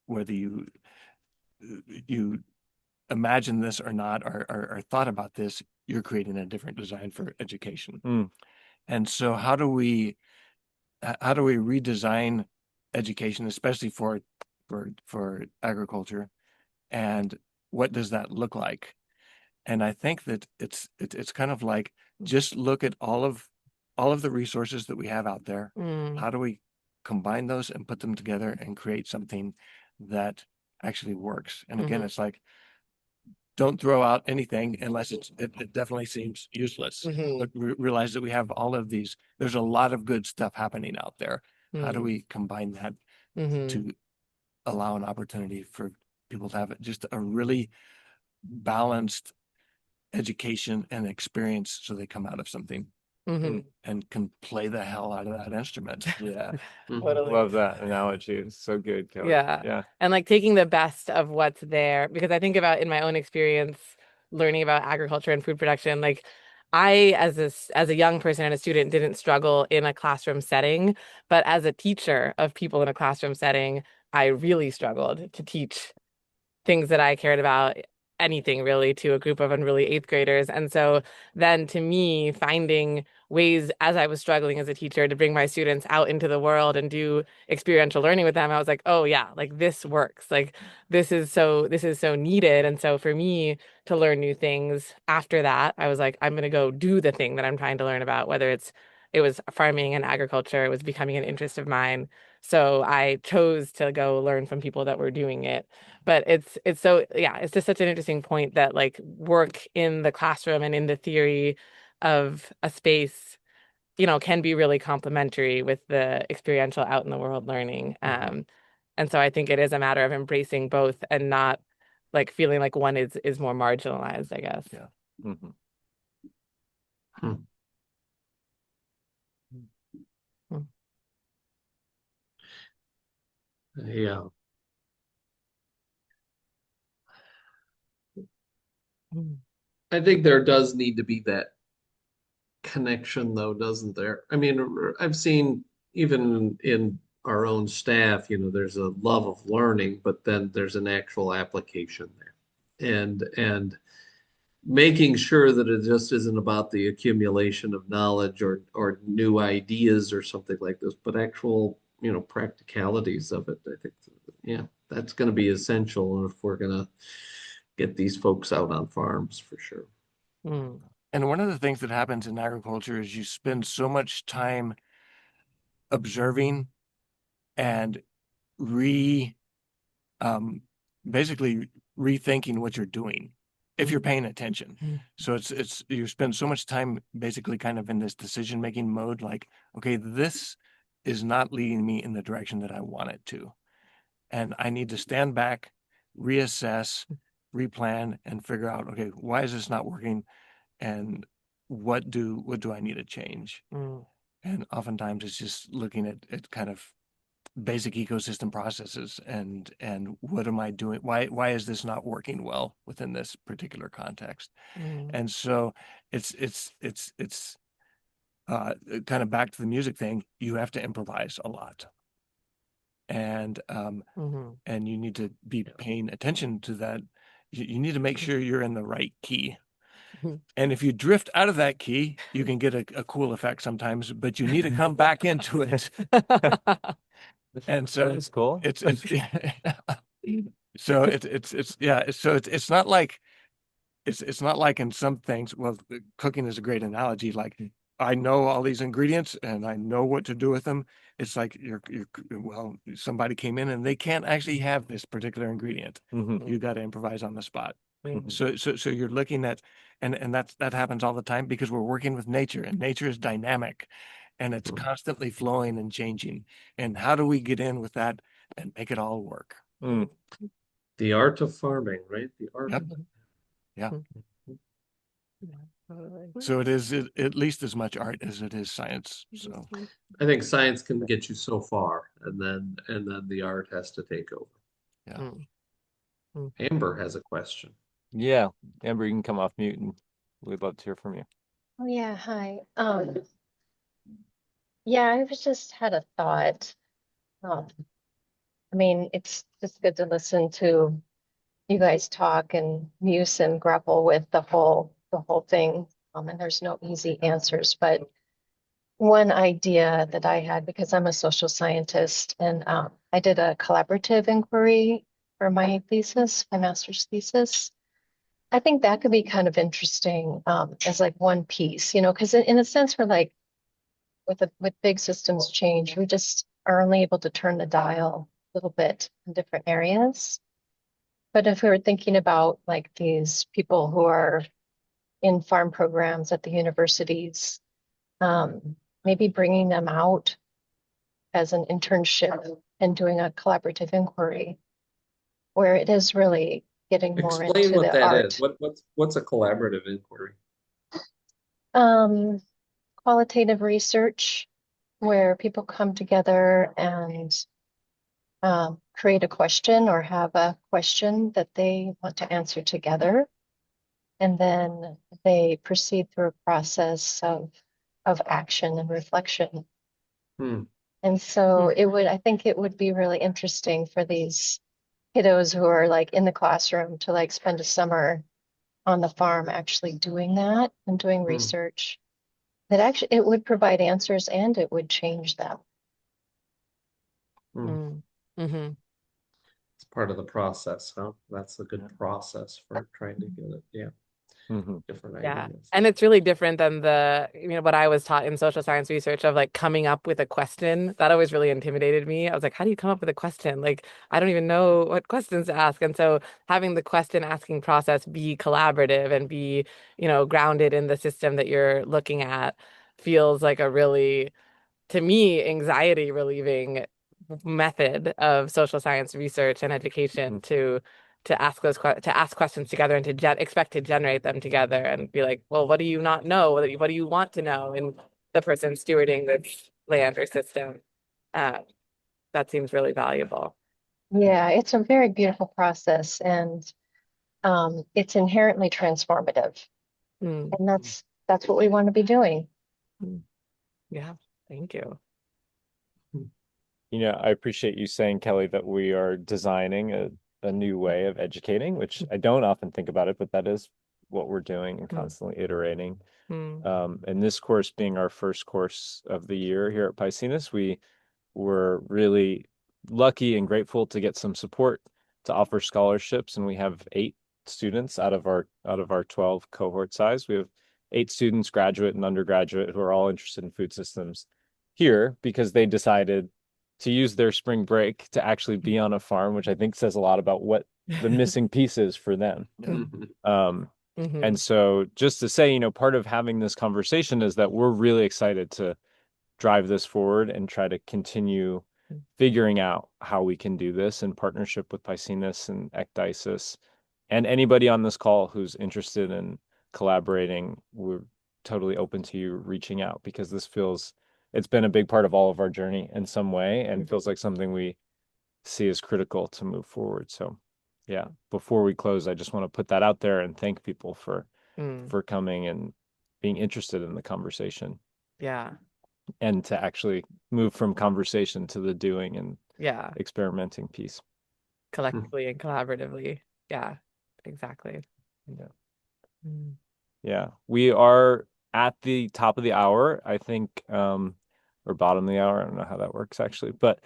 whether you imagine this or not, or thought about this, you're creating a different design for education. And so how do we redesign education, especially for agriculture, and what does that look like? And I think that it's kind of like, just look at all of the resources that we have out there. How do we combine those and put them together and create something that actually works? And again, it's like, don't throw out anything unless it definitely seems useless. But realize that we have all of these. There's a lot of good stuff happening out there. How do we combine that to allow an opportunity for people to have just a really balanced education and experience so they come out of something Mhm. and can play the hell out of that instrument. Yeah. Totally. Love that analogy. It's so good, Kelly. Yeah. Yeah. And like taking the best of what's there, because I think about in my own experience learning about agriculture and food production, like I as a young person and a student didn't struggle in a classroom setting, but as a teacher of people in a classroom setting, I really struggled to teach things that I cared about, anything really, to a group of unruly eighth graders. And so then to me, finding ways as I was struggling as a teacher to bring my students out into the world and do experiential learning with them, I was like, oh yeah, like this works. Like this is so needed. And so for me to learn new things after that, I was like, I'm gonna go do the thing that I'm trying to learn about, whether it was farming and agriculture, it was becoming an interest of mine. So I chose to go learn from people that were doing it. But it's so yeah, it's just such an interesting point that like work in the classroom and in the theory of a space, can be really complementary with the experiential out in the world learning. And so I think it is a matter of embracing both and not like feeling like one is more marginalized, I guess. Yeah. Mhm. Hmm. Mm. Yeah. Mm. I think there does need to be that connection, though, doesn't there? I mean, I've seen even in our own staff, there's a love of learning, but then there's an actual application there. And making sure that it just isn't about the accumulation of knowledge or new ideas or something like this, but actual, practicalities of it. I think, yeah, that's going to be essential if we're going to get these folks out on farms for sure. Mm. And one of the things that happens in agriculture is you spend so much time observing and re basically rethinking what you're doing if you're paying attention. So it's you spend so much time basically kind of in this decision making mode, like, okay, this is not leading me in the direction that I want it to. And I need to stand back, reassess, replan, and figure out, okay, why is this not working? And what do I need to change? Mm. And oftentimes it's just looking at kind of basic ecosystem processes and what am I doing? Why is this not working well within this particular context? Mm. And so it's kind of back to the music thing. You have to improvise a lot, and Mhm. and you need to be paying attention to that. You need to make sure you're in the right key. And if you drift out of that key, you can get a cool effect sometimes, but you need to come back into it. And so That's cool. it's so it's yeah. So it's not like it's not like in some things. Well, cooking is a great analogy. Like I know all these ingredients and I know what to do with them. It's like well, somebody came in and they can't actually have this particular ingredient. Mhm. You got to improvise on the spot. Mm. So you're looking at, and that happens all the time because we're working with nature, and nature is dynamic, and it's constantly flowing and changing. And how do we get in with that and make it all work? Mm. The art of farming, right? The art. Yep. Yeah. Yeah, totally. So it is at least as much art as it is science. So I think science can get you so far, and then the art has to take over. yeah. Mm. Mm. Amber has a question. Yeah. Amber, you can come off mute and we'd love to hear from you. Oh yeah, hi. Yeah, I was just had a thought. Um, I mean, it's just good to listen to you guys talk and muse and grapple with the whole thing. And there's no easy answers, but one idea that I had, because I'm a social scientist and I did a collaborative inquiry for my thesis, my master's thesis. I think that could be kind of interesting as like one piece, because in a sense we're like with big systems change, we just are only able to turn the dial a little bit in different areas. But if we were thinking about like these people who are in farm programs at the universities, maybe bringing them out as an internship and doing a collaborative inquiry where it is really getting more Explain into what the that is. art. What's a collaborative inquiry? Um, Qualitative research where people come together and create a question or have a question that they want to answer together. And then they proceed through a process of action and reflection. Hmm. And so I think it would be really interesting for these kiddos who are like in the classroom to like spend a summer on the farm actually doing that and doing Hmm. research that actually it would provide answers and it would change them. Hmm. Mm-hmm. It's part of the process, huh? That's a good Yeah. process for trying to get it. Yeah, hmm different Yeah. ideas. And it's really different than what I was taught in social science research of like coming up with a question. That always really intimidated me. I was like, how do you come up with a question? Like, I don't even know what questions to ask. And so having the question asking process be collaborative and be, grounded in the system that you're looking at feels like a really, to me, anxiety relieving method of social science research and education to ask questions together and to expect to generate them together and be like, well, what do you not know? What do you want to know in the person stewarding this land or system? Uh, that seems really valuable. Yeah, it's a very beautiful process and it's inherently transformative. Mm, And that's what we want to be doing. mm. Yeah, thank you. I appreciate you saying, Kelly, that we are designing a new way of educating, which I don't often think about it, but that is what we're doing and constantly iterating. Mm, And this course being our first course of the year here at Piscinus, we were really lucky and grateful to get some support to offer scholarships, and we have 8 students out of our 12 cohort size. We have 8 students, graduate and undergraduate, who are all interested in food systems here because they decided to use their spring break to actually be on a farm, which I think says a lot about what the missing piece is for them. Yeah. Mhm. And so just to say, part of having this conversation is that we're really excited to drive this forward and try to continue figuring out how we can do this in partnership with Piscinus and Ecdysis. And anybody on this call who's interested in collaborating, we're totally open to you reaching out because it's been a big part of all of our journey in some way and feels like something we see as critical to move forward. So yeah, before we close, I just want to put that out there and thank people for mm. coming and being interested in the conversation Yeah, and to actually move from conversation to the doing and yeah, experimenting piece. collectively and collaboratively. Yeah, exactly. Yeah. Mm. Yeah. We are at the top of the hour, I think, or bottom of the hour. I don't know how that works actually, but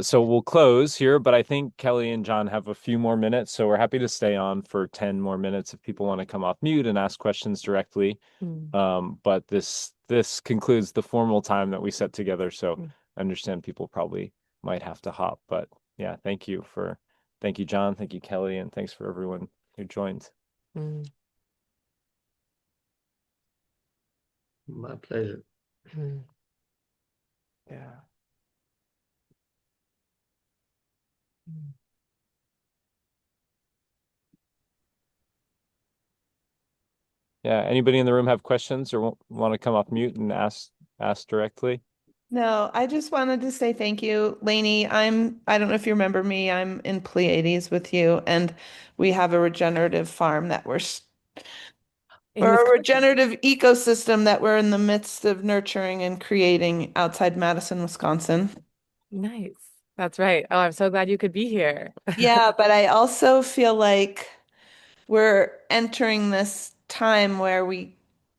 so we'll close here, but I think Kelly and John have a few more minutes, so we're happy to stay on for 10 more minutes if people want to come off mute and ask questions directly. But this concludes the formal time that we set together, so I understand people probably might have to hop, but yeah, thank you, John, thank you, Kelly, and thanks for everyone who joined. Mm. My pleasure. Mm. Yeah. Mm. Yeah, anybody in the room have questions or want to come off mute and ask directly? No, I just wanted to say thank you, Lainey. I don't know if you remember me, I'm in Pleiades with you, and we have a regenerative farm In or a Wisconsin. regenerative ecosystem that we're in the midst of nurturing and creating outside Madison, Wisconsin. Nice. That's right. Oh, I'm so glad you could be here. Yeah, but I also feel like we're entering this time where we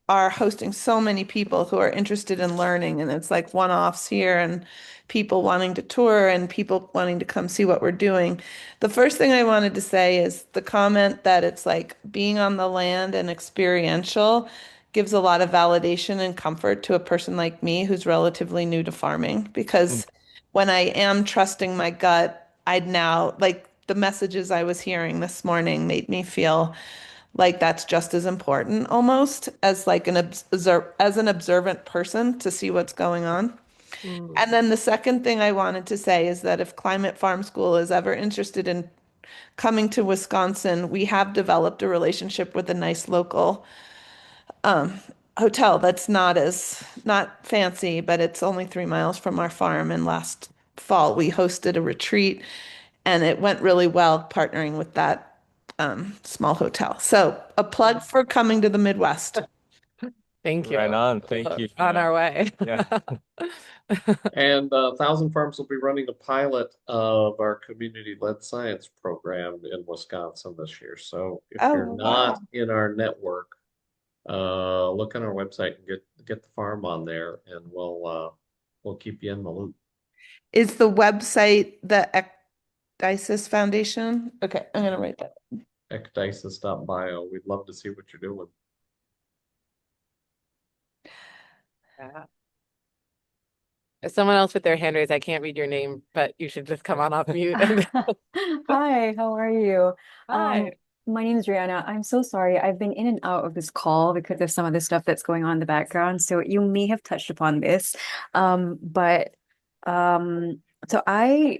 are hosting so many people who are interested in learning, and it's like one-offs here and people wanting to tour and people wanting to come see what we're doing. The first thing I wanted to say is the comment that it's like being on the land and experiential gives a lot of validation and comfort to a person like me who's relatively new to farming because when I am trusting my gut, I'd now like the messages I was hearing this morning made me feel like that's just as important almost as like as an observant person to see what's going on. Mm. And then the second thing I wanted to say is that if Climate Farm School is ever interested in coming to Wisconsin, we have developed a relationship with a nice local um, hotel that's not fancy, but it's only 3 miles from our farm. And last fall, we hosted a retreat, and it went really well partnering with that small hotel. So a plug for coming to the Midwest. Thank you. Right on. Thank you. On our way. Yeah. And Thousand Farms will be running a pilot of our community-led science program in Wisconsin this year. So if Oh, you're not wow. in our network, look on our website and get the farm on there, and we'll keep you in the loop. Is the website the Ecdysis Foundation? Okay, I'm gonna write that. Ecdysis.bio. We'd love to see what you're doing. Yeah. There's someone else with their hand raised. I can't read your name, but you should just come on off mute. And Hi, how are you? Um, hi. my name is Rihanna. I'm so sorry. I've been in and out of this call because of some of the stuff that's going on in the background. So you may have touched upon this. But so I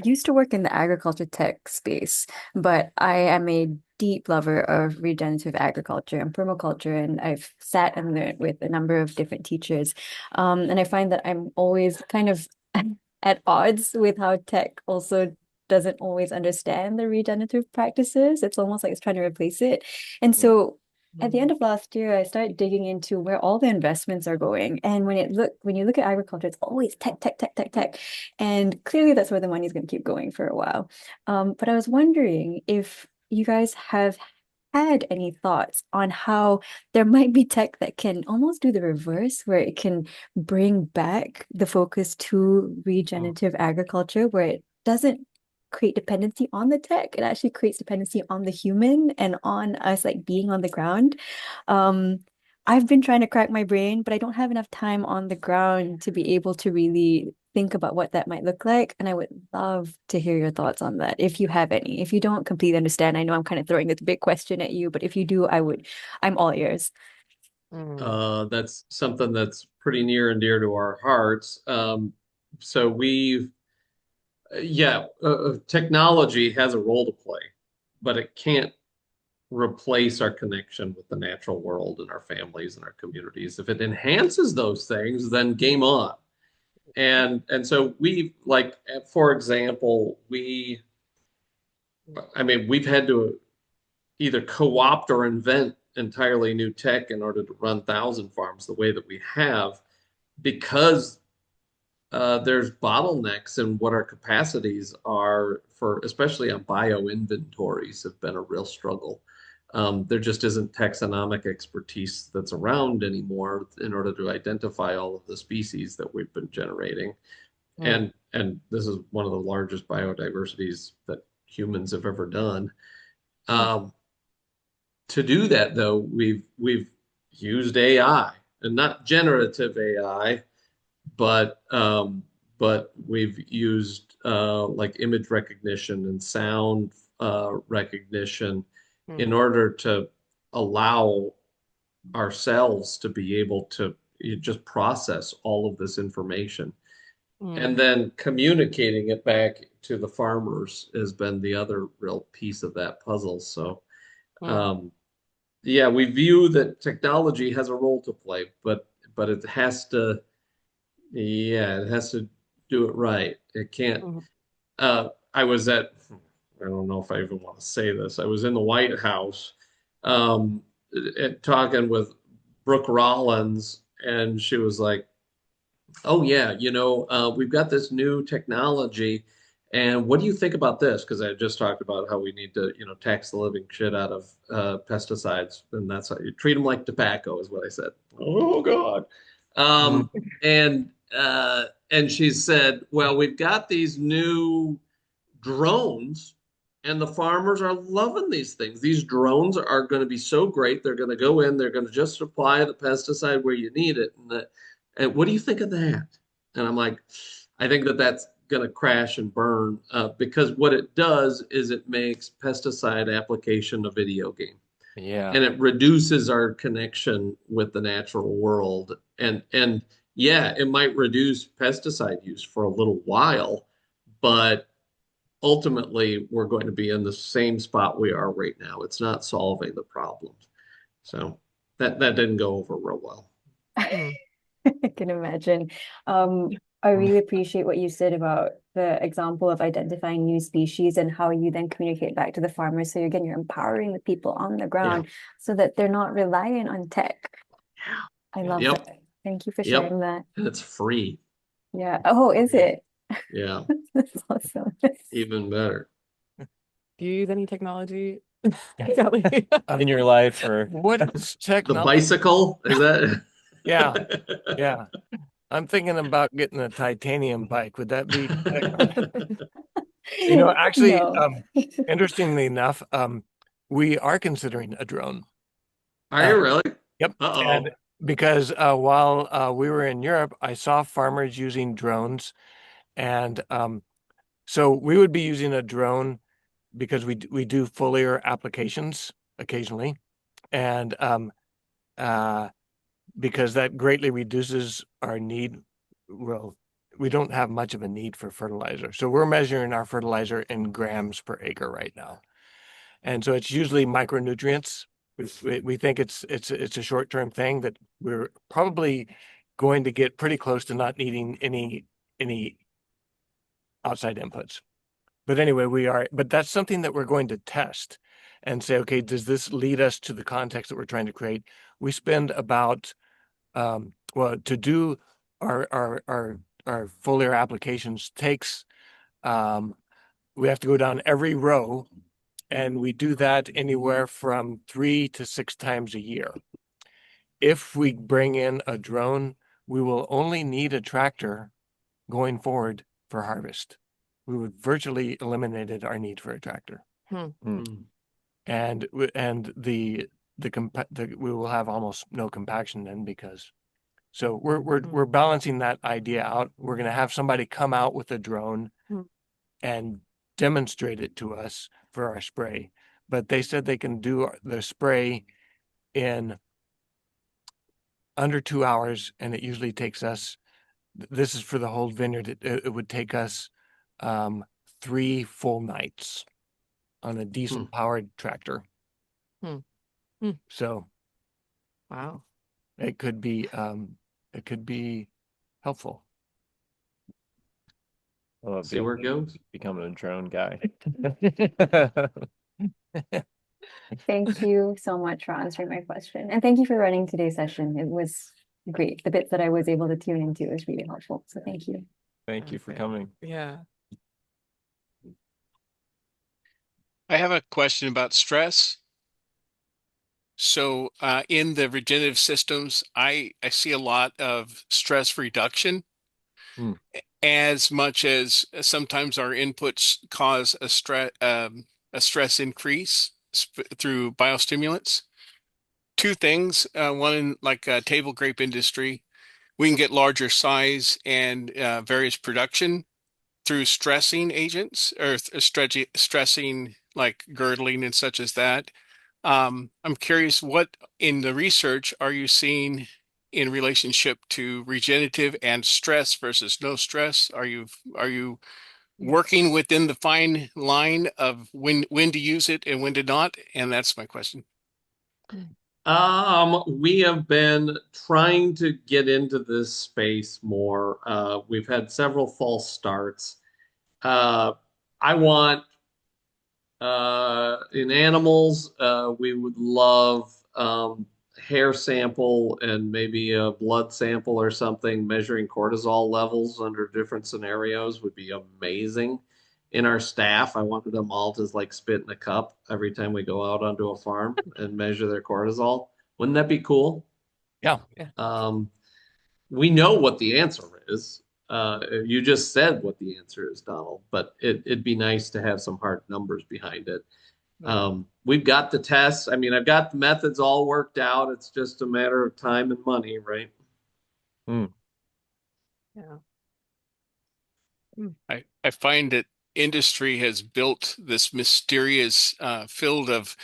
used to work in the agriculture tech space, but I am a deep lover of regenerative agriculture and permaculture, and I've sat and learned with a number of different teachers. And I find that I'm always kind of at odds with how tech also doesn't always understand the regenerative practices. It's almost like it's trying to replace it. And so at the end of last year, I started digging into where all the investments are going. And when you look at agriculture, it's always tech, tech, tech, tech, tech. And clearly that's where the money is going to keep going for a while. But I was wondering if you guys have had any thoughts on how there might be tech that can almost do the reverse, where it can bring back the focus to regenerative agriculture, where it doesn't create dependency on the tech. It actually creates dependency on the human and on us like being on the ground. Um, I've been trying to crack my brain, but I don't have enough time on the ground to be able to really think about what that might look like. And I would love to hear your thoughts on that if you have any. If you don't completely understand, I know I'm kind of throwing this big question at you, but if you do, I'm all ears. That's something that's pretty near and dear to our hearts. So technology has a role to play, but it can't replace our connection with the natural world and our families and our communities. If it enhances those things, then game on. And so for example, we've had to either co-opt or invent entirely new tech in order to run Thousand Farms the way that we have, because there's bottlenecks in what our capacities are for, especially on bio inventories, have been a real struggle. There just isn't taxonomic expertise that's around anymore in order to identify all of the species that we've been generating. And this is one of the largest biodiversities that humans have ever done. To do that, though, we've used AI, and not generative AI, but we've used like image recognition and sound recognition in order to allow ourselves to be able to just process all of this information. And then communicating it back to the farmers has been the other real piece of that puzzle. So, we view that technology has a role to play, but it has to, it has to do it right. It can't. I don't know if I even want to say this. I was in the White House, talking with Brooke Rollins, and she was like, "Oh yeah, we've got this new technology, and what do you think about this?" Because I just talked about how we need to, tax the living shit out of pesticides, and that's how you treat them like tobacco, is what I said. Oh God. And she said, "Well, we've got these new drones, and the farmers are loving these things. These drones are going to be so great. They're going to go in, they're going to just apply the pesticide where you need it. And what do you think of that?" And I'm like, I think that that's going to crash and burn, because what it does is it makes pesticide application a video game. Yeah. And it reduces our connection with the natural world. And it might reduce pesticide use for a little while, but ultimately we're going to be in the same spot we are right now. It's not solving the problems. So that didn't go over real well. Mm. I can imagine. I really appreciate what you said about the example of identifying new species and how you then communicate back to the farmers. So again, you're empowering the people on the Yeah. ground so that they're not reliant on tech. I love Yep. that. Thank you for Yep. sharing that. And it's free. Yeah. Oh, is it? Yeah. That's awesome. Even better. Do you use any technology, Kelly? In your life, or What is The technology? bicycle, is that? Yeah, yeah. I'm thinking about getting a titanium bike. Would that be technology? Actually, No. interestingly enough, we are considering a drone. Are Uh, you really? Yep. And Uh-oh. because while we were in Europe, I saw farmers using drones, and so we would be using a drone because we do foliar applications occasionally, and because that greatly reduces our need. Well, we don't have much of a need for fertilizer, so we're measuring our fertilizer in grams per acre right now, and so it's usually micronutrients. We think it's a short-term thing that we're probably going to get pretty close to not needing any outside inputs. But anyway, but that's something that we're going to test and say, okay, does this lead us to the context that we're trying to create? We spend about well, to do our foliar applications takes we have to go down every row, and we do that anywhere from 3 to 6 times a year. If we bring in a drone, we will only need a tractor going forward for harvest. We would virtually eliminated our need for a tractor, Hmm. and we will have almost no compaction then, because so we're balancing that idea out. We're going to have somebody come out with a drone Hmm. and demonstrate it to us for our spray. But they said they can do the spray in under 2 hours, and it usually takes us. This is for the whole vineyard. It would take us 3 full nights on a diesel powered tractor. Hmm. Hmm. So Wow. it could be helpful. I love See where it goes. becoming a drone guy. Thank you so much for answering my question. And thank you for running today's session. It was great. The bits that I was able to tune into was really helpful. So thank you. Thank you for coming. Yeah. I have a question about stress. So in the regenerative systems, I see a lot of stress reduction, Hmm. as much as sometimes our inputs cause a stress increase through biostimulants. Two things. One in like table grape industry, we can get larger size and various production through stressing agents or stressing like girdling and such as that. I'm curious, what in the research are you seeing in relationship to regenerative and stress versus no stress? Are you working within the fine line of when to use it and when to not? And that's my question. We have been trying to get into this space more. We've had several false starts. Uh, I want in animals, we would love hair sample and maybe a blood sample or something. Measuring cortisol levels under different scenarios would be amazing. In our staff, I wanted them all to like spit in a cup every time we go out onto a farm and measure their cortisol. Wouldn't that be cool? Yeah. Um, we know what the answer is. You just said what the answer is, Donald, but it'd be nice to have some hard numbers behind it. We've got the tests. I mean, I've got the methods all worked out. It's just a matter of time and money, right? Hmm. Yeah. I find that industry has built this mysterious field of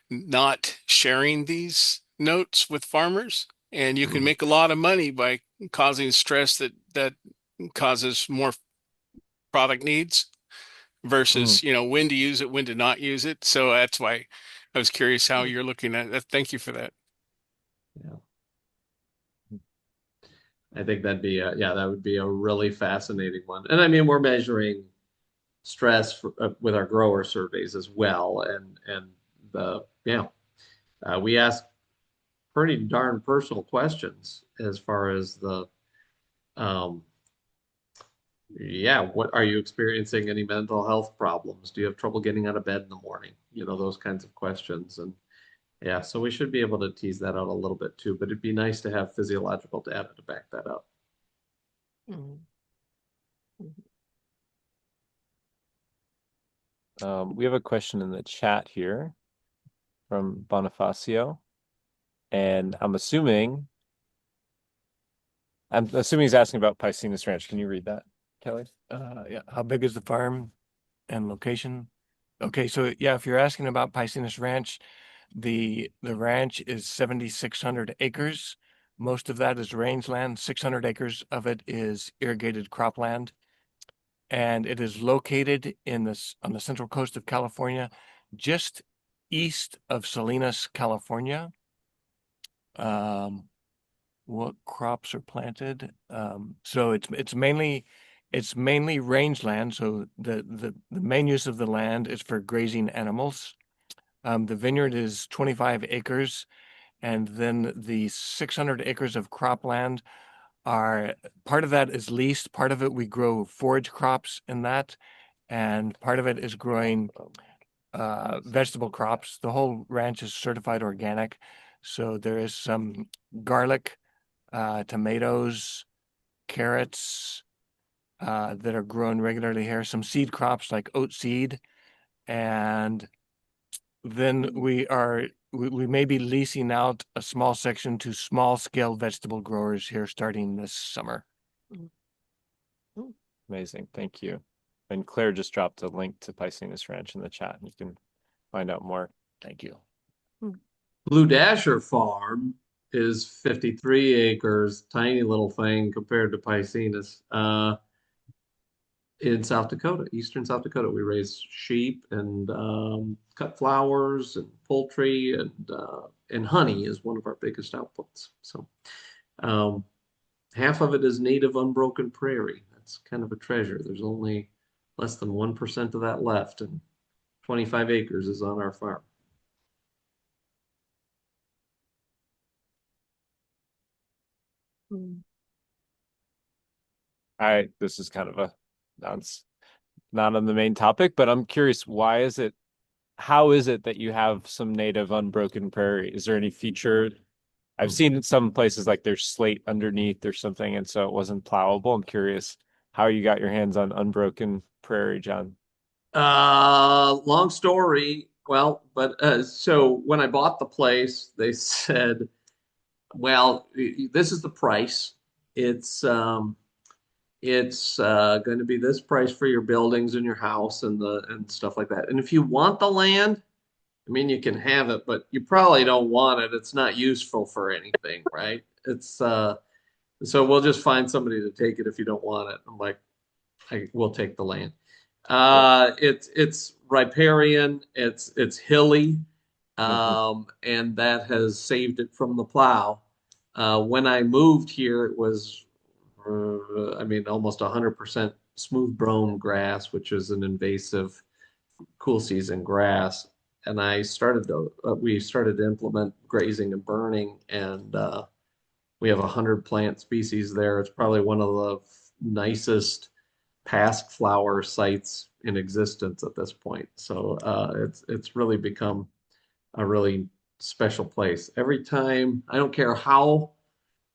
not sharing these notes with farmers, and you can make a lot of money by causing stress that causes more product needs. versus, when to use it, when to not use it. So that's why I was curious how you're looking at it. Thank you for that. Yeah. I think that would be a really fascinating one. And I mean, we're measuring stress with our grower surveys as well. And we ask pretty darn personal questions as far as um, what are you experiencing any mental health problems? Do you have trouble getting out of bed in the morning? Those kinds of questions. And yeah, so we should be able to tease that out a little bit too, but it'd be nice to have physiological data to back that up. Mm. We have a question in the chat here from Bonifacio, and I'm assuming he's asking about Piscinus Ranch. Can you read that, Kelly? Yeah. How big is the farm and location? Okay, so yeah, if you're asking about Piscinus Ranch, the ranch is 7,600 acres. Most of that is rangeland. 600 acres of it is irrigated cropland, and it is located on the central coast of California, just east of Salinas, California. What crops are planted? So it's mainly rangeland. So the main use of the land is for grazing animals. The vineyard is 25 acres, and then the 600 acres of cropland are part of that is leased. Part of it we grow forage crops in that, and part of it is growing vegetable crops. The whole ranch is certified organic, so there is some garlic, tomatoes, carrots that are grown regularly here, some seed crops like oat seed, and then we may be leasing out a small section to small scale vegetable growers here starting this summer. Amazing. Thank you. And Claire just dropped a link to Piscinus Ranch in the chat. You can find out more. Thank you. Blue Dasher Farm is 53 acres, tiny little thing compared to Piscinus. In South Dakota, eastern South Dakota, we raise sheep and cut flowers and poultry, and honey is one of our biggest outputs. So half of it is native unbroken prairie. That's kind of a treasure. There's only less than 1% of that left, and 25 acres is on our farm. This is kind of a not on the main topic, but I'm curious, how is it that you have some native unbroken prairie? Is there any feature? I've seen in some places like there's slate underneath or something, and so it wasn't plowable. I'm curious how you got your hands on unbroken prairie, John. Long story. Well, but so when I bought the place, they said, well, this is the price. It's going to be this price for your buildings and your house and stuff like that. And if you want the land, I mean, you can have it, but you probably don't want it. It's not useful for anything, right? So we'll just find somebody to take it if you don't want it. I'm like, we'll take the land. It's riparian. It's hilly, and that has saved it from the plow. When I moved here, it was almost 100% smooth brome grass, which is an invasive cool season grass. And we started to implement grazing and burning, and we have 100 plant species there. It's probably one of the nicest pasque flower sites in existence at this point. So it's really become a really special place. Every time, I don't care how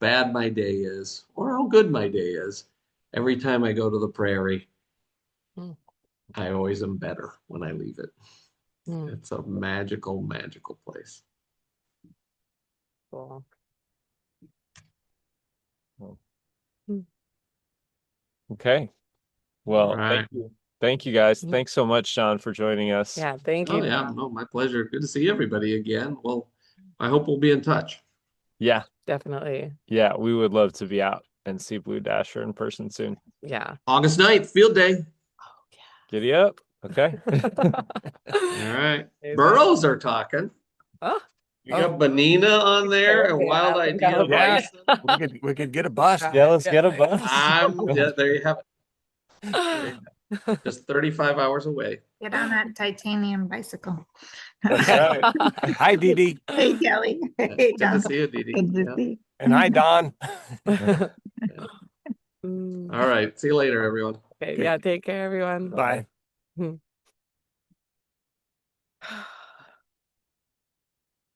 bad my day is or how good my day is, every time I go to the prairie, I always am better when I leave it. It's a magical, magical place. Cool. Okay. Well, right. Thank you. Thank you guys. Thanks so much, John, for joining us. Yeah, thank you. Oh, yeah, no, my pleasure. Good to see everybody again. Well, I hope we'll be in touch. Yeah, Definitely. yeah, we would love to be out and see Blue Dasher in person soon. Yeah. August 9th, field day. Oh, yeah. Giddy up. Okay. All right. Okay, Burros are talking. Oh, You got Bonina on there and Wild Idea Yeah. Bison. We could get a bus. Yeah, let's get a bus. There you have it. Just 35 hours away. Get on that titanium bicycle. That's right. Hi, Dee Dee. Hey, Kelly. Hey, Good to John. see you, Dee Dee. Good to Yeah. see. And hi, Don. All right. See you later, everyone. Okay, yeah, take care, everyone. Bye. Hmm.